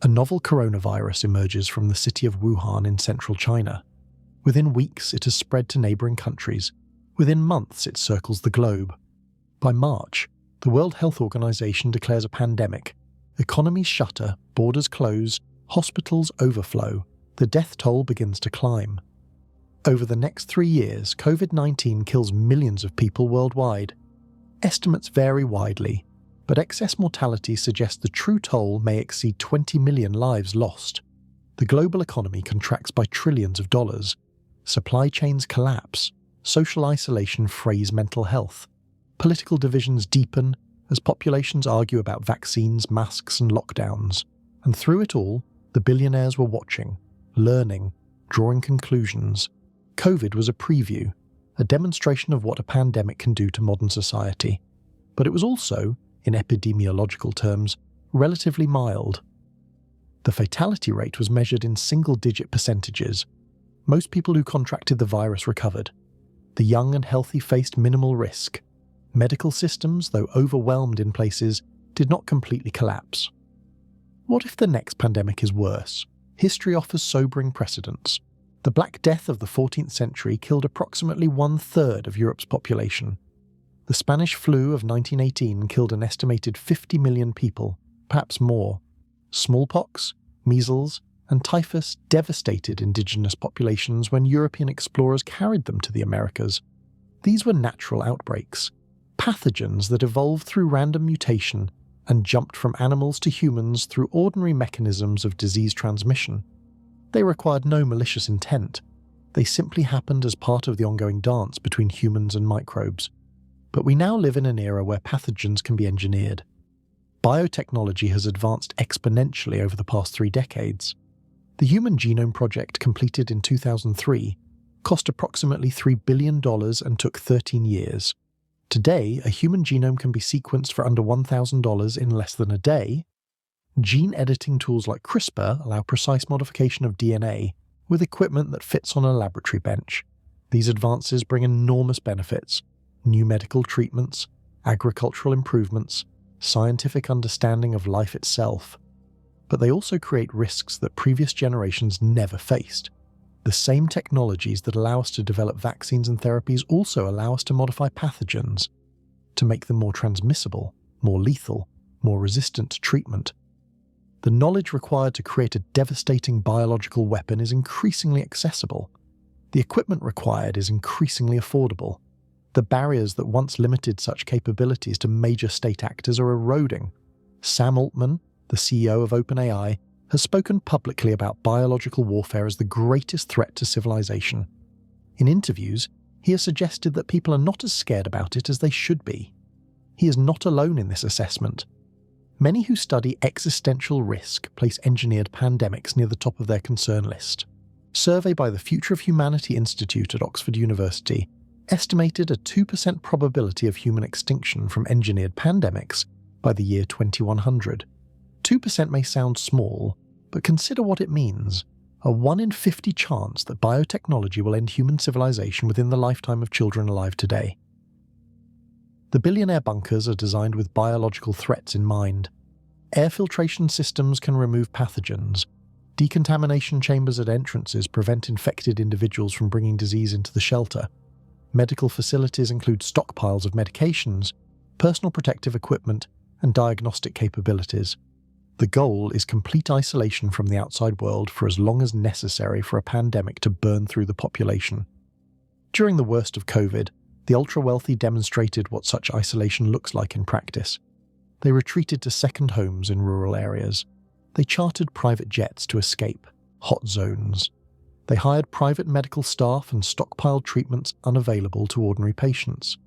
A novel coronavirus emerges from the city of Wuhan in central China. Within weeks, it has spread to neighbouring countries. Within months, it circles the globe. By March, the World Health Organization declares a pandemic. Economies shutter, borders close, hospitals overflow, the death toll begins to climb. Over the next 3 years, COVID-19 kills millions of people worldwide. Estimates vary widely, but excess mortality suggests the true toll may exceed 20 million lives lost. The global economy contracts by trillions of dollars. Supply chains collapse. Social isolation frays mental health. Political divisions deepen as populations argue about vaccines, masks, and lockdowns. And through it all, the billionaires were watching, learning, drawing conclusions. COVID was a preview, a demonstration of what a pandemic can do to modern society. But it was also, in epidemiological terms, relatively mild. The fatality rate was measured in single-digit percentages. Most people who contracted the virus recovered. The young and healthy faced minimal risk. Medical systems, though overwhelmed in places, did not completely collapse. What if the next pandemic is worse? History offers sobering precedents. The Black Death of the 14th century killed approximately 1/3 of Europe's population. The Spanish flu of 1918 killed an estimated 50 million people, perhaps more. Smallpox, measles, and typhus devastated indigenous populations when European explorers carried them to the Americas. These were natural outbreaks, pathogens that evolved through random mutation and jumped from animals to humans through ordinary mechanisms of disease transmission. They required no malicious intent. They simply happened as part of the ongoing dance between humans and microbes. But we now live in an era where pathogens can be engineered. Biotechnology has advanced exponentially over the past 3 decades. The Human Genome Project, completed in 2003, cost approximately $3 billion and took 13 years. Today, a human genome can be sequenced for under $1,000 in less than a day. Gene editing tools like CRISPR allow precise modification of DNA with equipment that fits on a laboratory bench. These advances bring enormous benefits: new medical treatments, agricultural improvements, scientific understanding of life itself. But they also create risks that previous generations never faced. The same technologies that allow us to develop vaccines and therapies also allow us to modify pathogens, to make them more transmissible, more lethal, more resistant to treatment. The knowledge required to create a devastating biological weapon is increasingly accessible. The equipment required is increasingly affordable. The barriers that once limited such capabilities to major state actors are eroding. Sam Altman, the CEO of OpenAI, has spoken publicly about biological warfare as the greatest threat to civilization. In interviews, he has suggested that people are not as scared about it as they should be. He is not alone in this assessment. Many who study existential risk place engineered pandemics near the top of their concern list. A survey by the Future of Humanity Institute at Oxford University estimated a 2% probability of human extinction from engineered pandemics by the year 2100. 2% may sound small, but consider what it means: a 1 in 50 chance that biotechnology will end human civilization within the lifetime of children alive today. The billionaire bunkers are designed with biological threats in mind. Air filtration systems can remove pathogens. Decontamination chambers at entrances prevent infected individuals from bringing disease into the shelter. Medical facilities include stockpiles of medications, personal protective equipment, and diagnostic capabilities. The goal is complete isolation from the outside world for as long as necessary for a pandemic to burn through the population. During the worst of COVID, the ultra-wealthy demonstrated what such isolation looks like in practice. They retreated to second homes in rural areas. They chartered private jets to escape hot zones. They hired private medical staff and stockpiled treatments unavailable to ordinary patients.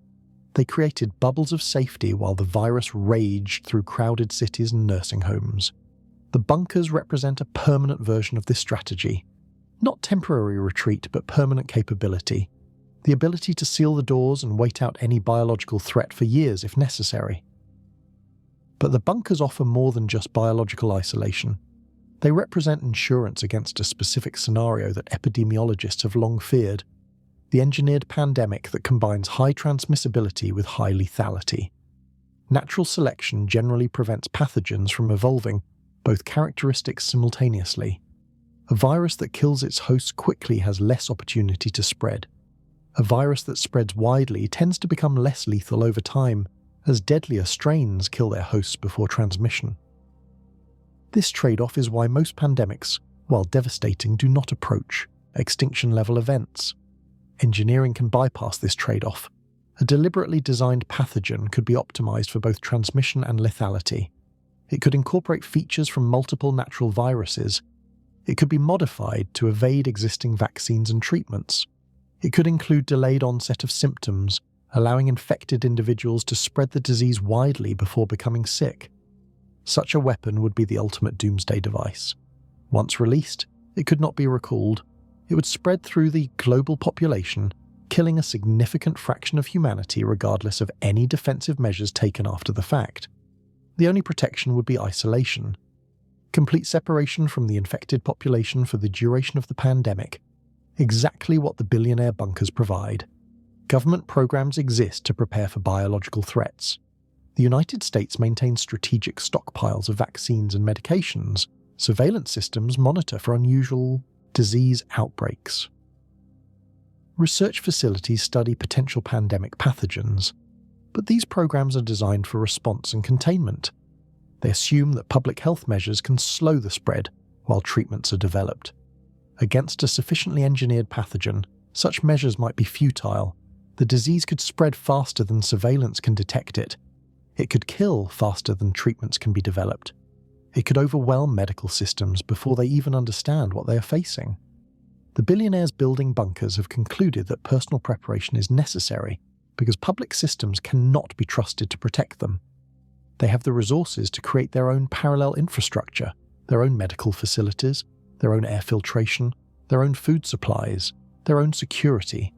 They created bubbles of safety while the virus raged through crowded cities and nursing homes. The bunkers represent a permanent version of this strategy. Not temporary retreat, but permanent capability. the ability to seal the doors and wait out any biological threat for years if necessary. But the bunkers offer more than just biological isolation. They represent insurance against a specific scenario that epidemiologists have long feared: the engineered pandemic that combines high transmissibility with high lethality. Natural selection generally prevents pathogens from evolving both characteristics simultaneously. A virus that kills its host quickly has less opportunity to spread. A virus that spreads widely tends to become less lethal over time, as deadlier strains kill their hosts before transmission. This trade-off is why most pandemics, while devastating, do not approach extinction-level events. Engineering can bypass this trade-off. A deliberately designed pathogen could be optimized for both transmission and lethality. It could incorporate features from multiple natural viruses. It could be modified to evade existing vaccines and treatments. It could include delayed onset of symptoms, allowing infected individuals to spread the disease widely before becoming sick. Such a weapon would be the ultimate doomsday device. Once released, it could not be recalled. It would spread through the global population, killing a significant fraction of humanity regardless of any defensive measures taken after the fact. The only protection would be isolation. Complete separation from the infected population for the duration of the pandemic. Exactly what the billionaire bunkers provide. Government programs exist to prepare for biological threats. The United States maintains strategic stockpiles of vaccines and medications. Surveillance systems monitor for unusual disease outbreaks. Research facilities study potential pandemic pathogens, but these programs are designed for response and containment. They assume that public health measures can slow the spread while treatments are developed. Against a sufficiently engineered pathogen, such measures might be futile. The disease could spread faster than surveillance can detect it. It could kill faster than treatments can be developed. It could overwhelm medical systems before they even understand what they are facing. The billionaires building bunkers have concluded that personal preparation is necessary because public systems cannot be trusted to protect them. They have the resources to create their own parallel infrastructure, their own medical facilities, their own air filtration, their own food supplies, their own security.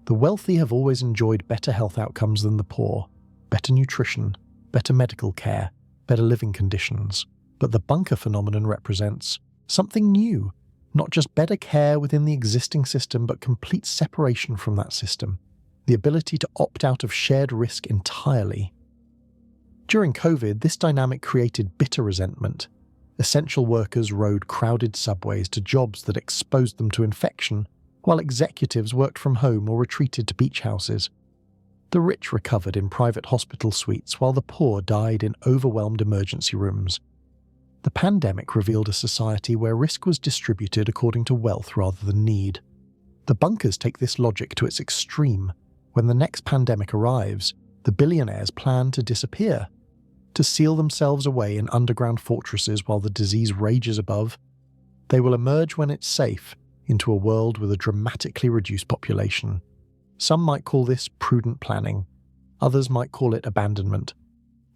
The wealthy have always enjoyed better health outcomes than the poor, better nutrition, better medical care, better living conditions. But the bunker phenomenon represents something new, not just better care within the existing system, but complete separation from that system, the ability to opt out of shared risk entirely. During COVID, this dynamic created bitter resentment. Essential workers rode crowded subways to jobs that exposed them to infection, while executives worked from home or retreated to beach houses. The rich recovered in private hospital suites, while the poor died in overwhelmed emergency rooms. The pandemic revealed a society where risk was distributed according to wealth rather than need. The bunkers take this logic to its extreme. When the next pandemic arrives, the billionaires plan to disappear, to seal themselves away in underground fortresses while the disease rages above. They will emerge when it's safe, into a world with a dramatically reduced population. Some might call this prudent planning. Others might call it abandonment.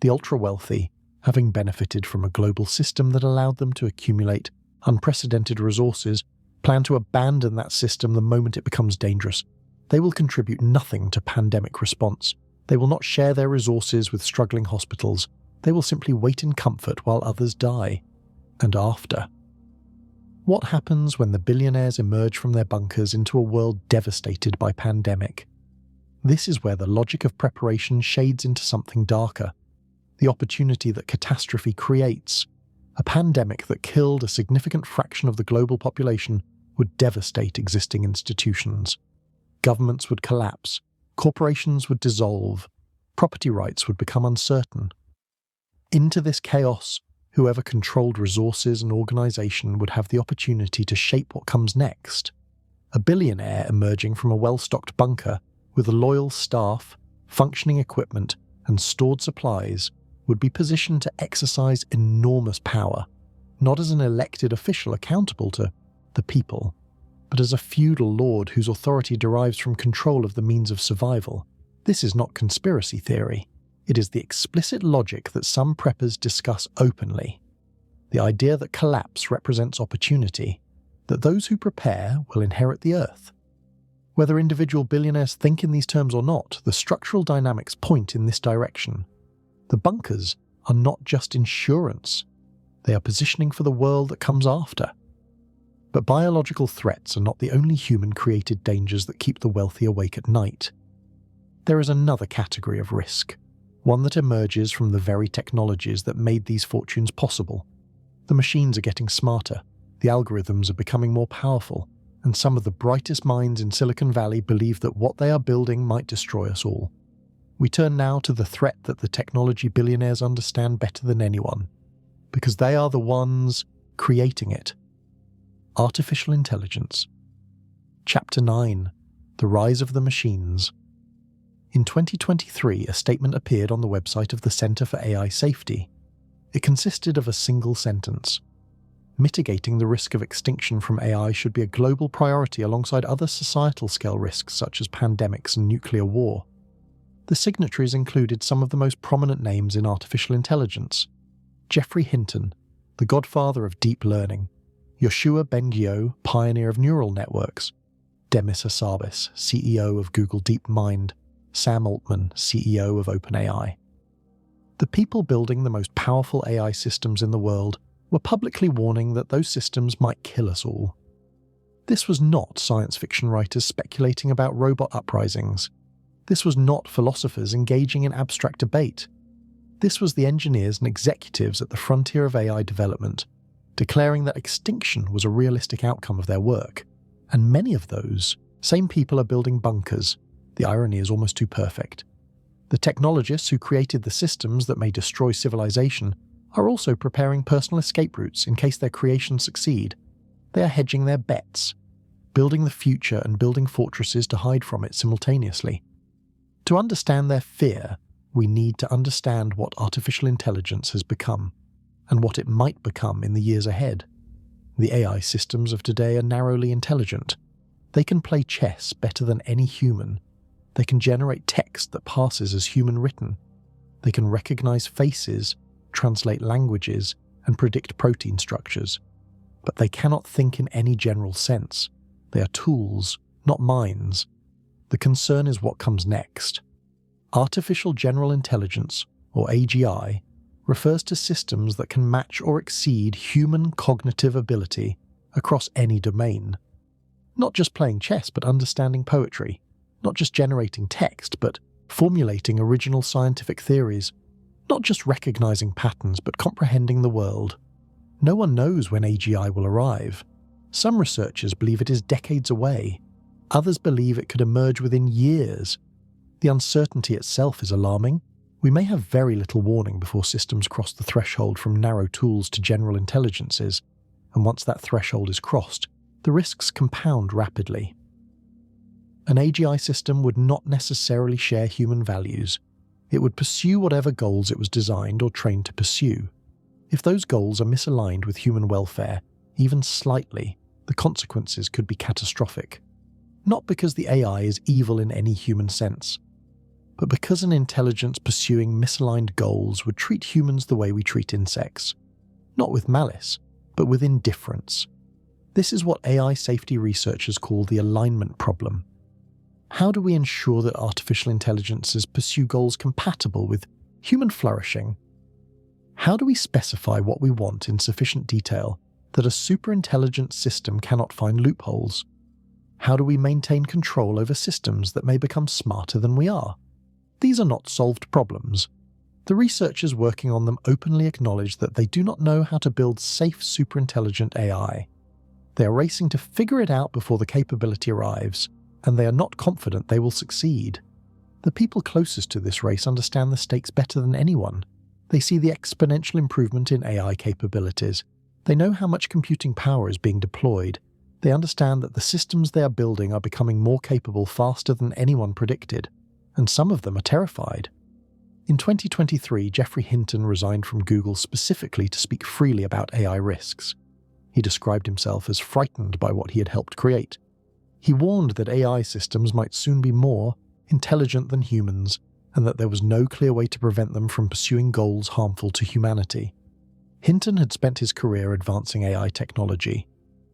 The ultra-wealthy, having benefited from a global system that allowed them to accumulate unprecedented resources, plan to abandon that system the moment it becomes dangerous. They will contribute nothing to pandemic response. They will not share their resources with struggling hospitals. They will simply wait in comfort while others die. And after. What happens when the billionaires emerge from their bunkers into a world devastated by pandemic? This is where the logic of preparation shades into something darker. The opportunity that catastrophe creates. A pandemic that killed a significant fraction of the global population would devastate existing institutions. Governments would collapse, corporations would dissolve, property rights would become uncertain. Into this chaos, whoever controlled resources and organization would have the opportunity to shape what comes next. A billionaire emerging from a well-stocked bunker with a loyal staff, functioning equipment, and stored supplies would be positioned to exercise enormous power, not as an elected official accountable to the people, but as a feudal lord whose authority derives from control of the means of survival. This is not conspiracy theory. It is the explicit logic that some preppers discuss openly. The idea that collapse represents opportunity, that those who prepare will inherit the earth. Whether individual billionaires think in these terms or not, the structural dynamics point in this direction. The bunkers are not just insurance. They are positioning for the world that comes after. But biological threats are not the only human-created dangers that keep the wealthy awake at night. There is another category of risk, one that emerges from the very technologies that made these fortunes possible. The machines are getting smarter, the algorithms are becoming more powerful, and some of the brightest minds in Silicon Valley believe that what they are building might destroy us all. We turn now to the threat that the technology billionaires understand better than anyone, because they are the ones creating it. Artificial intelligence. Chapter 9. The Rise of the Machines. In 2023, a statement appeared on the website of the Center for AI Safety. It consisted of a single sentence. Mitigating the risk of extinction from AI should be a global priority alongside other societal-scale risks such as pandemics and nuclear war. The signatories included some of the most prominent names in artificial intelligence. Geoffrey Hinton, the godfather of deep learning; Yoshua Bengio, pioneer of neural networks; Demis Hassabis, CEO of Google DeepMind; Sam Altman, CEO of OpenAI. The people building the most powerful AI systems in the world were publicly warning that those systems might kill us all. This was not science fiction writers speculating about robot uprisings. This was not philosophers engaging in abstract debate. This was the engineers and executives at the frontier of AI development, declaring that extinction was a realistic outcome of their work. And many of those same people are building bunkers. The irony is almost too perfect. The technologists who created the systems that may destroy civilization are also preparing personal escape routes in case their creations succeed. They are hedging their bets, building the future and building fortresses to hide from it simultaneously. To understand their fear, we need to understand what artificial intelligence has become, and what it might become in the years ahead. The AI systems of today are narrowly intelligent. They can play chess better than any human. They can generate text that passes as human written. They can recognize faces, translate languages, and predict protein structures. But they cannot think in any general sense. They are tools, not minds. The concern is what comes next. Artificial General Intelligence, or AGI, refers to systems that can match or exceed human cognitive ability across any domain. Not just playing chess, but understanding poetry. Not just generating text, but formulating original scientific theories. Not just recognizing patterns, but comprehending the world. No one knows when AGI will arrive. Some researchers believe it is decades away. Others believe it could emerge within years. The uncertainty itself is alarming. We may have very little warning before systems cross the threshold from narrow tools to general intelligences, and once that threshold is crossed, the risks compound rapidly. An AGI system would not necessarily share human values. It would pursue whatever goals it was designed or trained to pursue. If those goals are misaligned with human welfare, even slightly, the consequences could be catastrophic. Not because the AI is evil in any human sense, but because an intelligence pursuing misaligned goals would treat humans the way we treat insects. Not with malice, but with indifference. This is what AI safety researchers call the alignment problem. How do we ensure that artificial intelligences pursue goals compatible with human flourishing? How do we specify what we want in sufficient detail that a superintelligent system cannot find loopholes? How do we maintain control over systems that may become smarter than we are? These are not solved problems. The researchers working on them openly acknowledge that they do not know how to build safe superintelligent AI. They are racing to figure it out before the capability arrives, and they are not confident they will succeed. The people closest to this race understand the stakes better than anyone. They see the exponential improvement in AI capabilities. They know how much computing power is being deployed. They understand that the systems they are building are becoming more capable faster than anyone predicted, and some of them are terrified. In 2023, Geoffrey Hinton resigned from Google specifically to speak freely about AI risks. He described himself as frightened by what he had helped create. He warned that AI systems might soon be more intelligent than humans, and that there was no clear way to prevent them from pursuing goals harmful to humanity. Hinton had spent his career advancing AI technology.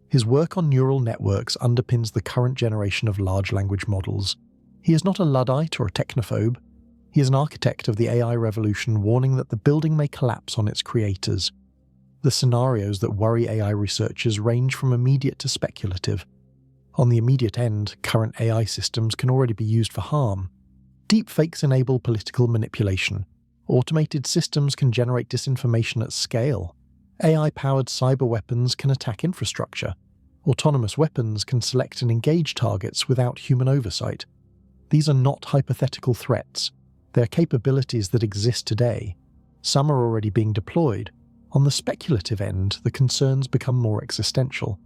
His work on neural networks underpins the current generation of large language models. He is not a Luddite or a technophobe. He is an architect of the AI revolution, warning that the building may collapse on its creators. The scenarios that worry AI researchers range from immediate to speculative. On the immediate end, current AI systems can already be used for harm. Deepfakes enable political manipulation. Automated systems can generate disinformation at scale. AI-powered cyber weapons can attack infrastructure. Autonomous weapons can select and engage targets without human oversight. These are not hypothetical threats. They are capabilities that exist today. Some are already being deployed. On the speculative end, the concerns become more existential.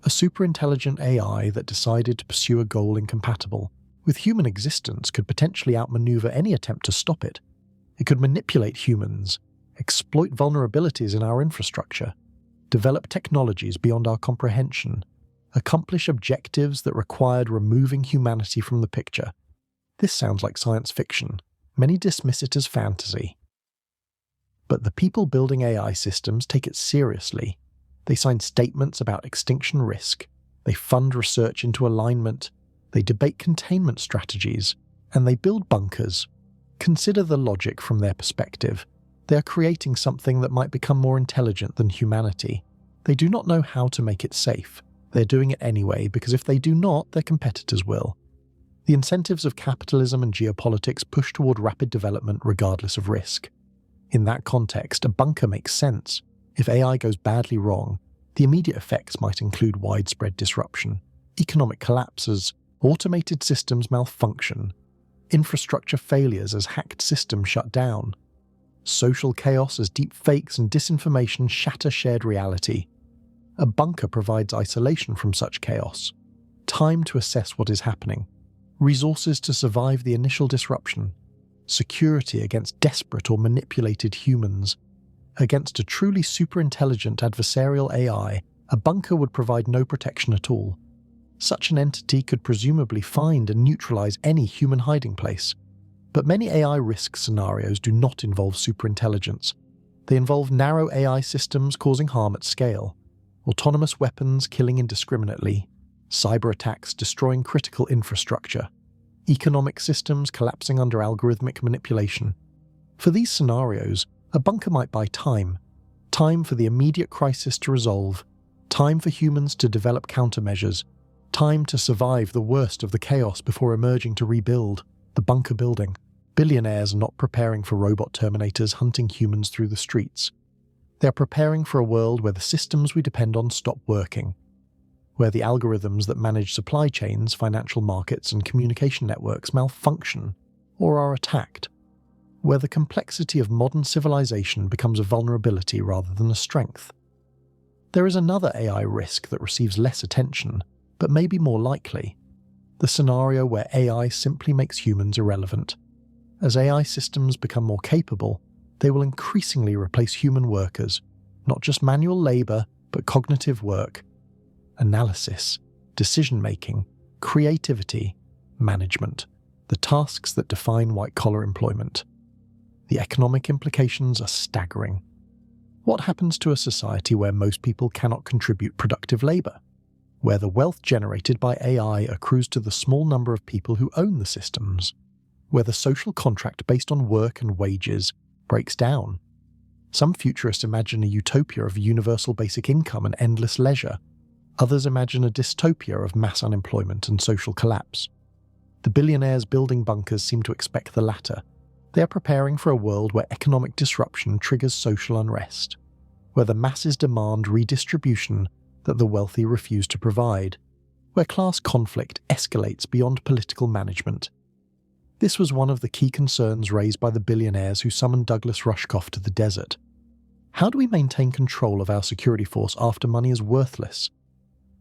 A superintelligent AI that decided to pursue a goal incompatible with human existence could potentially outmaneuver any attempt to stop it. It could manipulate humans, exploit vulnerabilities in our infrastructure, develop technologies beyond our comprehension, accomplish objectives that required removing humanity from the picture. This sounds like science fiction. Many dismiss it as fantasy. But the people building AI systems take it seriously. They sign statements about extinction risk, they fund research into alignment, they debate containment strategies, and they build bunkers. Consider the logic from their perspective. They are creating something that might become more intelligent than humanity. They do not know how to make it safe. They're doing it anyway, because if they do not, their competitors will. The incentives of capitalism and geopolitics push toward rapid development regardless of risk. In that context, a bunker makes sense. If AI goes badly wrong, the immediate effects might include widespread disruption, economic collapses, automated systems malfunction, infrastructure failures as hacked systems shut down, social chaos as deep fakes and disinformation shatter shared reality. A bunker provides isolation from such chaos, time to assess what is happening, resources to survive the initial disruption, security against desperate or manipulated humans. Against a truly superintelligent adversarial AI, a bunker would provide no protection at all. Such an entity could presumably find and neutralize any human hiding place. But many AI risk scenarios do not involve superintelligence. They involve narrow AI systems causing harm at scale, autonomous weapons killing indiscriminately, cyber attacks destroying critical infrastructure, economic systems collapsing under algorithmic manipulation. For these scenarios, a bunker might buy time for the immediate crisis to resolve, time for humans to develop countermeasures, time to survive the worst of the chaos before emerging to rebuild. The bunker building. Billionaires are not preparing for robot terminators hunting humans through the streets. They are preparing for a world where the systems we depend on stop working, where the algorithms that manage supply chains, financial markets, and communication networks malfunction or are attacked, where the complexity of modern civilization becomes a vulnerability rather than a strength. There is another AI risk that receives less attention, but may be more likely: the scenario where AI simply makes humans irrelevant. As AI systems become more capable, they will increasingly replace human workers, not just manual labor, but cognitive work, analysis, decision-making, creativity, management, the tasks that define white-collar employment. The economic implications are staggering. What happens to a society where most people cannot contribute productive labor? Where the wealth generated by AI accrues to the small number of people who own the systems? Where the social contract based on work and wages breaks down? Some futurists imagine a utopia of universal basic income and endless leisure. Others imagine a dystopia of mass unemployment and social collapse. The billionaires building bunkers seem to expect the latter. They are preparing for a world where economic disruption triggers social unrest, where the masses demand redistribution that the wealthy refuse to provide, where class conflict escalates beyond political management. This was one of the key concerns raised by the billionaires who summoned Douglas Rushkoff to the desert. How do we maintain control of our security force after money is worthless?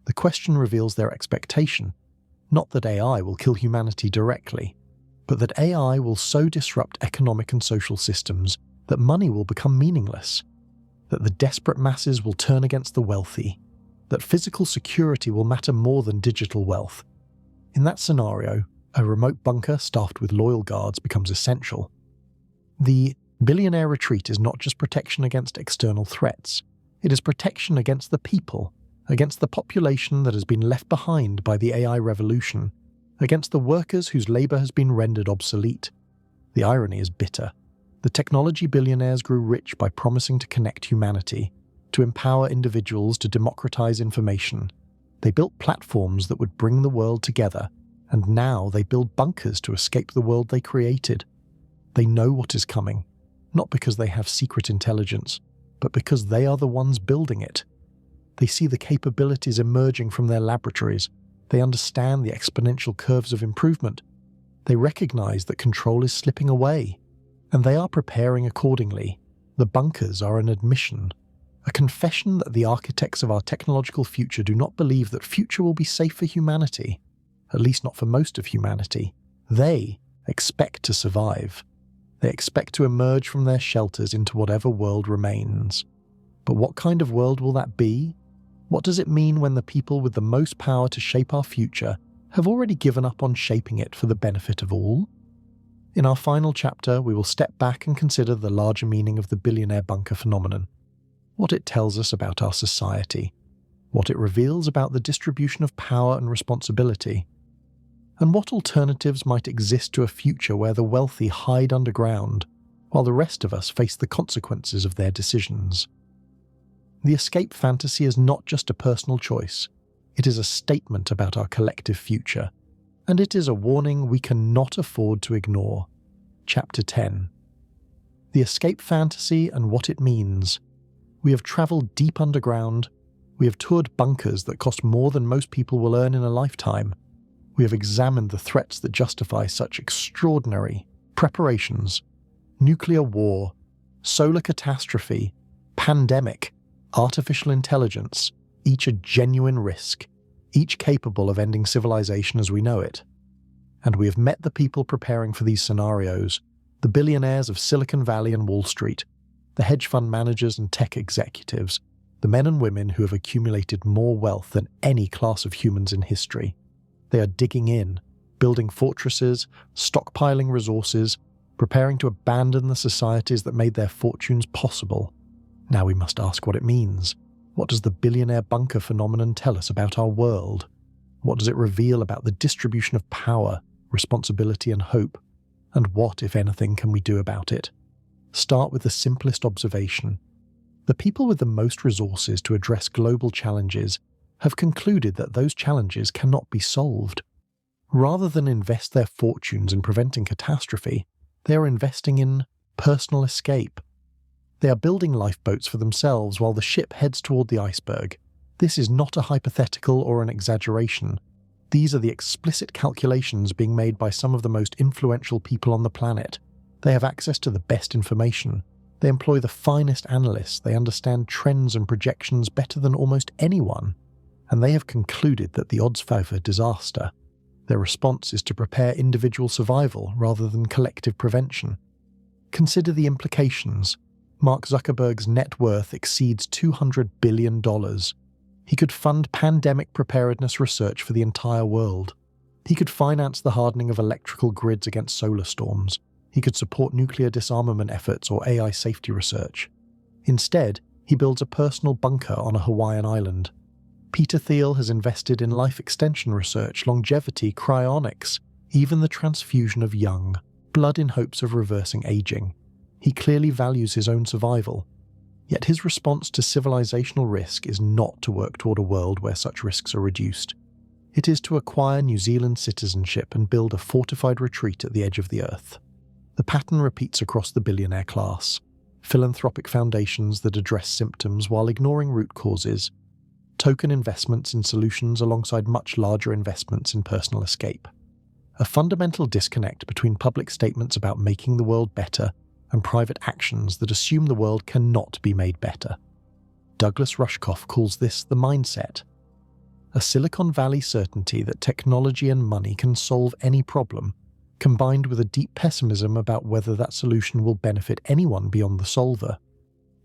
The question reveals their expectation, not that AI will kill humanity directly, but that AI will so disrupt economic and social systems that money will become meaningless, that the desperate masses will turn against the wealthy, that physical security will matter more than digital wealth. In that scenario, a remote bunker staffed with loyal guards becomes essential. The billionaire retreat is not just protection against external threats, it is protection against the people. against the population that has been left behind by the AI revolution, against the workers whose labour has been rendered obsolete. The irony is bitter. The technology billionaires grew rich by promising to connect humanity, to empower individuals, to democratize information. They built platforms that would bring the world together, and now they build bunkers to escape the world they created. They know what is coming, not because they have secret intelligence, but because they are the ones building it. They see the capabilities emerging from their laboratories. They understand the exponential curves of improvement. They recognize that control is slipping away, and they are preparing accordingly. The bunkers are an admission, a confession that the architects of our technological future do not believe that future will be safe for humanity, at least not for most of humanity. They expect to survive. They expect to emerge from their shelters into whatever world remains. But what kind of world will that be? What does it mean when the people with the most power to shape our future have already given up on shaping it for the benefit of all? In our final chapter, we will step back and consider the larger meaning of the billionaire bunker phenomenon, what it tells us about our society, what it reveals about the distribution of power and responsibility, and what alternatives might exist to a future where the wealthy hide underground, while the rest of us face the consequences of their decisions. The escape fantasy is not just a personal choice, it is a statement about our collective future, and it is a warning we cannot afford to ignore. Chapter 10. The escape fantasy and what it means. We have travelled deep underground, we have toured bunkers that cost more than most people will earn in a lifetime. We have examined the threats that justify such extraordinary preparations: nuclear war, solar catastrophe, pandemic, artificial intelligence, each a genuine risk, each capable of ending civilization as we know it. And we have met the people preparing for these scenarios, the billionaires of Silicon Valley and Wall Street, the hedge fund managers and tech executives, the men and women who have accumulated more wealth than any class of humans in history. They are digging in, building fortresses, stockpiling resources, preparing to abandon the societies that made their fortunes possible. Now we must ask what it means. What does the billionaire bunker phenomenon tell us about our world? What does it reveal about the distribution of power, responsibility and hope? And what, if anything, can we do about it? Start with the simplest observation. The people with the most resources to address global challenges have concluded that those challenges cannot be solved. Rather than invest their fortunes in preventing catastrophe, they are investing in personal escape. They are building lifeboats for themselves while the ship heads toward the iceberg. This is not a hypothetical or an exaggeration. These are the explicit calculations being made by some of the most influential people on the planet. They have access to the best information. They employ the finest analysts. They understand trends and projections better than almost anyone. And they have concluded that the odds favour disaster. Their response is to prepare individual survival rather than collective prevention. Consider the implications. Mark Zuckerberg's net worth exceeds $200 billion. He could fund pandemic preparedness research for the entire world. He could finance the hardening of electrical grids against solar storms. He could support nuclear disarmament efforts or AI safety research. Instead, he builds a personal bunker on a Hawaiian island. Peter Thiel has invested in life extension research, longevity, cryonics, even the transfusion of young blood in hopes of reversing aging. He clearly values his own survival. Yet his response to civilizational risk is not to work toward a world where such risks are reduced. It is to acquire New Zealand citizenship and build a fortified retreat at the edge of the earth. The pattern repeats across the billionaire class. Philanthropic foundations that address symptoms while ignoring root causes. Token investments in solutions alongside much larger investments in personal escape. A fundamental disconnect between public statements about making the world better and private actions that assume the world cannot be made better. Douglas Rushkoff calls this the mindset. A Silicon Valley certainty that technology and money can solve any problem, combined with a deep pessimism about whether that solution will benefit anyone beyond the solver.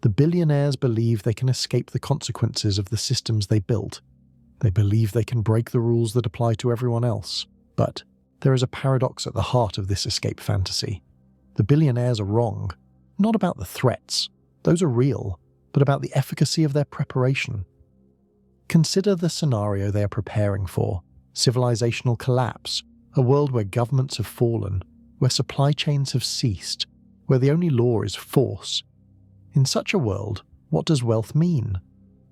The billionaires believe they can escape the consequences of the systems they built. They believe they can break the rules that apply to everyone else. But there is a paradox at the heart of this escape fantasy. The billionaires are wrong, not about the threats, those are real, but about the efficacy of their preparation. Consider the scenario they are preparing for: civilizational collapse, a world where governments have fallen, where supply chains have ceased, where the only law is force. In such a world, what does wealth mean?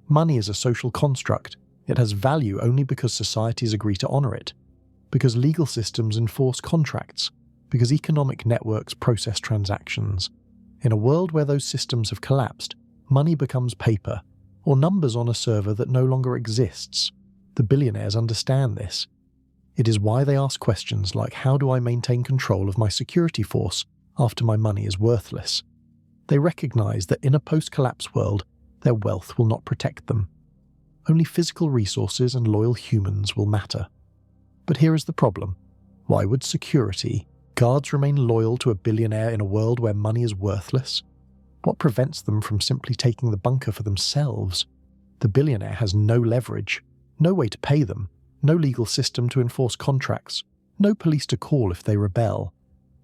Money is a social construct. It has value only because societies agree to honor it, because legal systems enforce contracts, because economic networks process transactions. In a world where those systems have collapsed, money becomes paper, or numbers on a server that no longer exists. The billionaires understand this. It is why they ask questions like, how do I maintain control of my security force after my money is worthless? They recognize that in a post-collapse world, their wealth will not protect them. Only physical resources and loyal humans will matter. But here is the problem. Why would security guards remain loyal to a billionaire in a world where money is worthless? What prevents them from simply taking the bunker for themselves? The billionaire has no leverage, no way to pay them, no legal system to enforce contracts, no police to call if they rebel.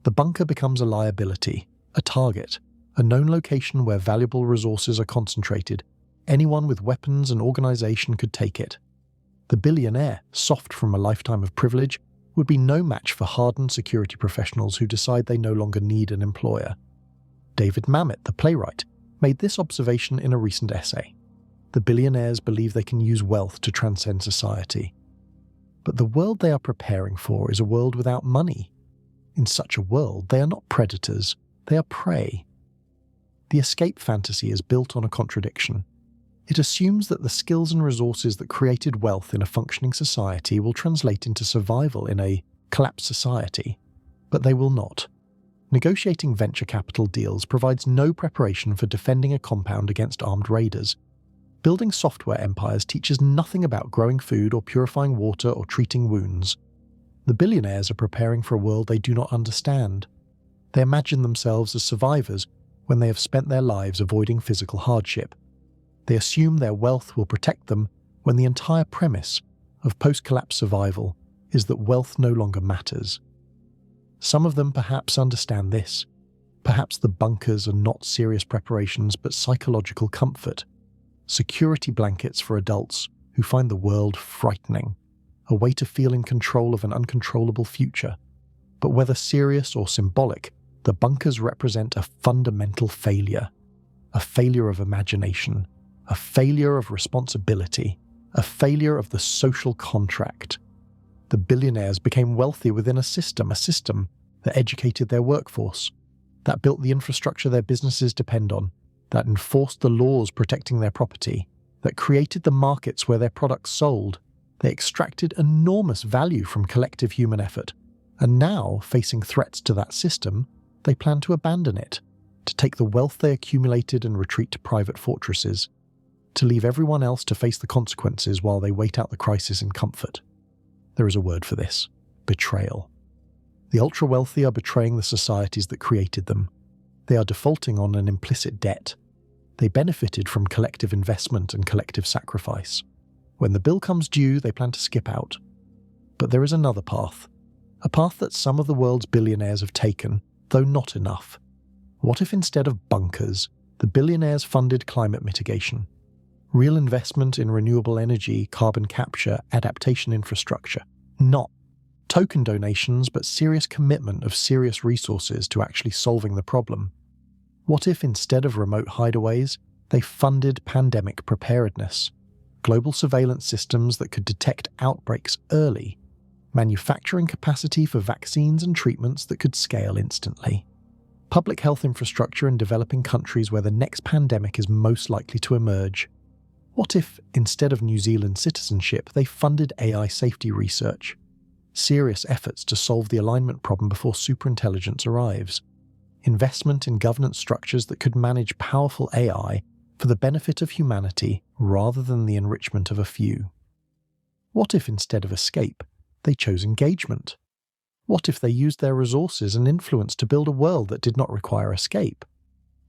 The bunker becomes a liability, a target, a known location where valuable resources are concentrated. Anyone with weapons and organization could take it. The billionaire, soft from a lifetime of privilege, would be no match for hardened security professionals who decide they no longer need an employer. David Mamet, the playwright, made this observation in a recent essay. The billionaires believe they can use wealth to transcend society. But the world they are preparing for is a world without money. In such a world, they are not predators, they are prey. The escape fantasy is built on a contradiction. It assumes that the skills and resources that created wealth in a functioning society will translate into survival in a collapsed society, but they will not. Negotiating venture capital deals provides no preparation for defending a compound against armed raiders. Building software empires teaches nothing about growing food or purifying water or treating wounds. The billionaires are preparing for a world they do not understand. They imagine themselves as survivors when they have spent their lives avoiding physical hardship. They assume their wealth will protect them when the entire premise of post-collapse survival is that wealth no longer matters. Some of them perhaps understand this. Perhaps the bunkers are not serious preparations but psychological comfort. Security blankets for adults who find the world frightening, a way to feel in control of an uncontrollable future. But whether serious or symbolic, the bunkers represent a fundamental failure. A failure of imagination, a failure of responsibility, a failure of the social contract. The billionaires became wealthy within a system that educated their workforce, that built the infrastructure their businesses depend on, that enforced the laws protecting their property, that created the markets where their products sold. They extracted enormous value from collective human effort, and now, facing threats to that system, they plan to abandon it, to take the wealth they accumulated and retreat to private fortresses, to leave everyone else to face the consequences while they wait out the crisis in comfort. There is a word for this: betrayal. The ultra-wealthy are betraying the societies that created them. They are defaulting on an implicit debt. They benefited from collective investment and collective sacrifice. When the bill comes due, they plan to skip out. But there is another path, a path that some of the world's billionaires have taken, though not enough. What if instead of bunkers, the billionaires funded climate mitigation? Real investment in renewable energy, carbon capture, adaptation infrastructure. Not token donations, but serious commitment of serious resources to actually solving the problem. What if instead of remote hideaways, they funded pandemic preparedness? Global surveillance systems that could detect outbreaks early. Manufacturing capacity for vaccines and treatments that could scale instantly. Public health infrastructure in developing countries where the next pandemic is most likely to emerge. What if, instead of New Zealand citizenship, they funded AI safety research? Serious efforts to solve the alignment problem before superintelligence arrives. Investment in governance structures that could manage powerful AI for the benefit of humanity rather than the enrichment of a few. What if, instead of escape, they chose engagement? What if they used their resources and influence to build a world that did not require escape?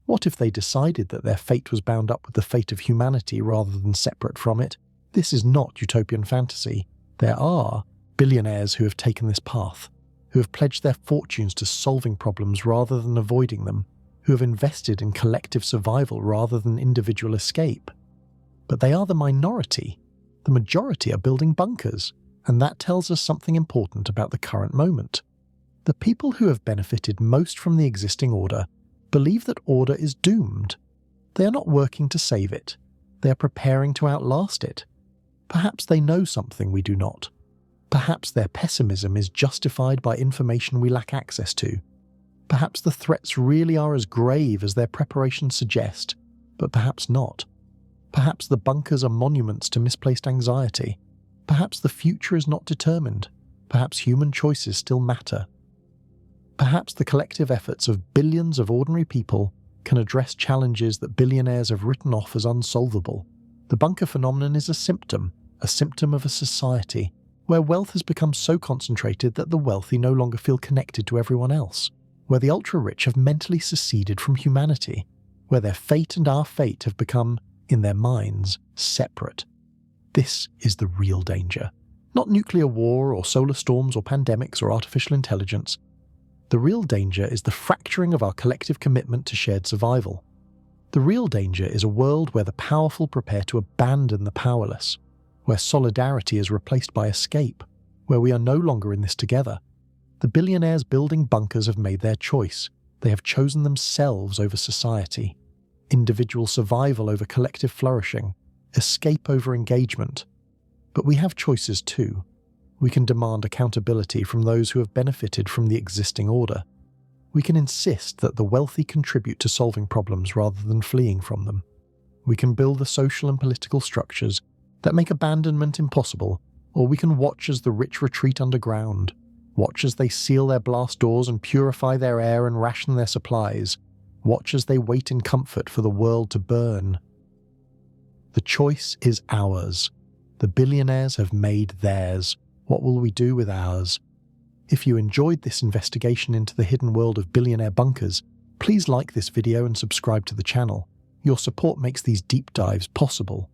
What if they decided that their fate was bound up with the fate of humanity rather than separate from it? This is not utopian fantasy. There are billionaires who have taken this path, who have pledged their fortunes to solving problems rather than avoiding them, who have invested in collective survival rather than individual escape. But they are the minority. The majority are building bunkers, and that tells us something important about the current moment. The people who have benefited most from the existing order believe that order is doomed. They are not working to save it. They are preparing to outlast it. Perhaps they know something we do not. Perhaps their pessimism is justified by information we lack access to. Perhaps the threats really are as grave as their preparations suggest, but perhaps not. Perhaps the bunkers are monuments to misplaced anxiety. Perhaps the future is not determined. Perhaps human choices still matter. Perhaps the collective efforts of billions of ordinary people can address challenges that billionaires have written off as unsolvable. The bunker phenomenon is a symptom of a society where wealth has become so concentrated that the wealthy no longer feel connected to everyone else, where the ultra-rich have mentally seceded from humanity, where their fate and our fate have become, in their minds, separate. This is the real danger. Not nuclear war or solar storms or pandemics or artificial intelligence. The real danger is the fracturing of our collective commitment to shared survival. The real danger is a world where the powerful prepare to abandon the powerless, where solidarity is replaced by escape, where we are no longer in this together. The billionaires building bunkers have made their choice. They have chosen themselves over society, individual survival over collective flourishing, escape over engagement. But we have choices too. We can demand accountability from those who have benefited from the existing order. We can insist that the wealthy contribute to solving problems rather than fleeing from them. We can build the social and political structures that make abandonment impossible, or we can watch as the rich retreat underground, watch as they seal their blast doors and purify their air and ration their supplies, watch as they wait in comfort for the world to burn. The choice is ours. The billionaires have made theirs. What will we do with ours? If you enjoyed this investigation into the hidden world of billionaire bunkers, please like this video and subscribe to the channel. Your support makes these deep dives possible.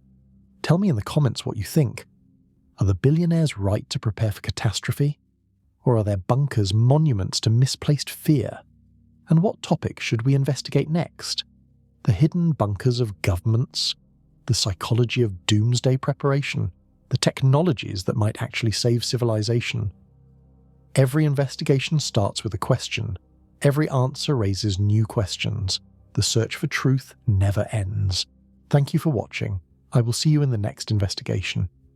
Tell me in the comments what you think. Are the billionaires right to prepare for catastrophe? Or are their bunkers monuments to misplaced fear? And what topic should we investigate next? The hidden bunkers of governments? The psychology of doomsday preparation? The technologies that might actually save civilization? Every investigation starts with a question. Every answer raises new questions. The search for truth never ends. Thank you for watching. I will see you in the next investigation.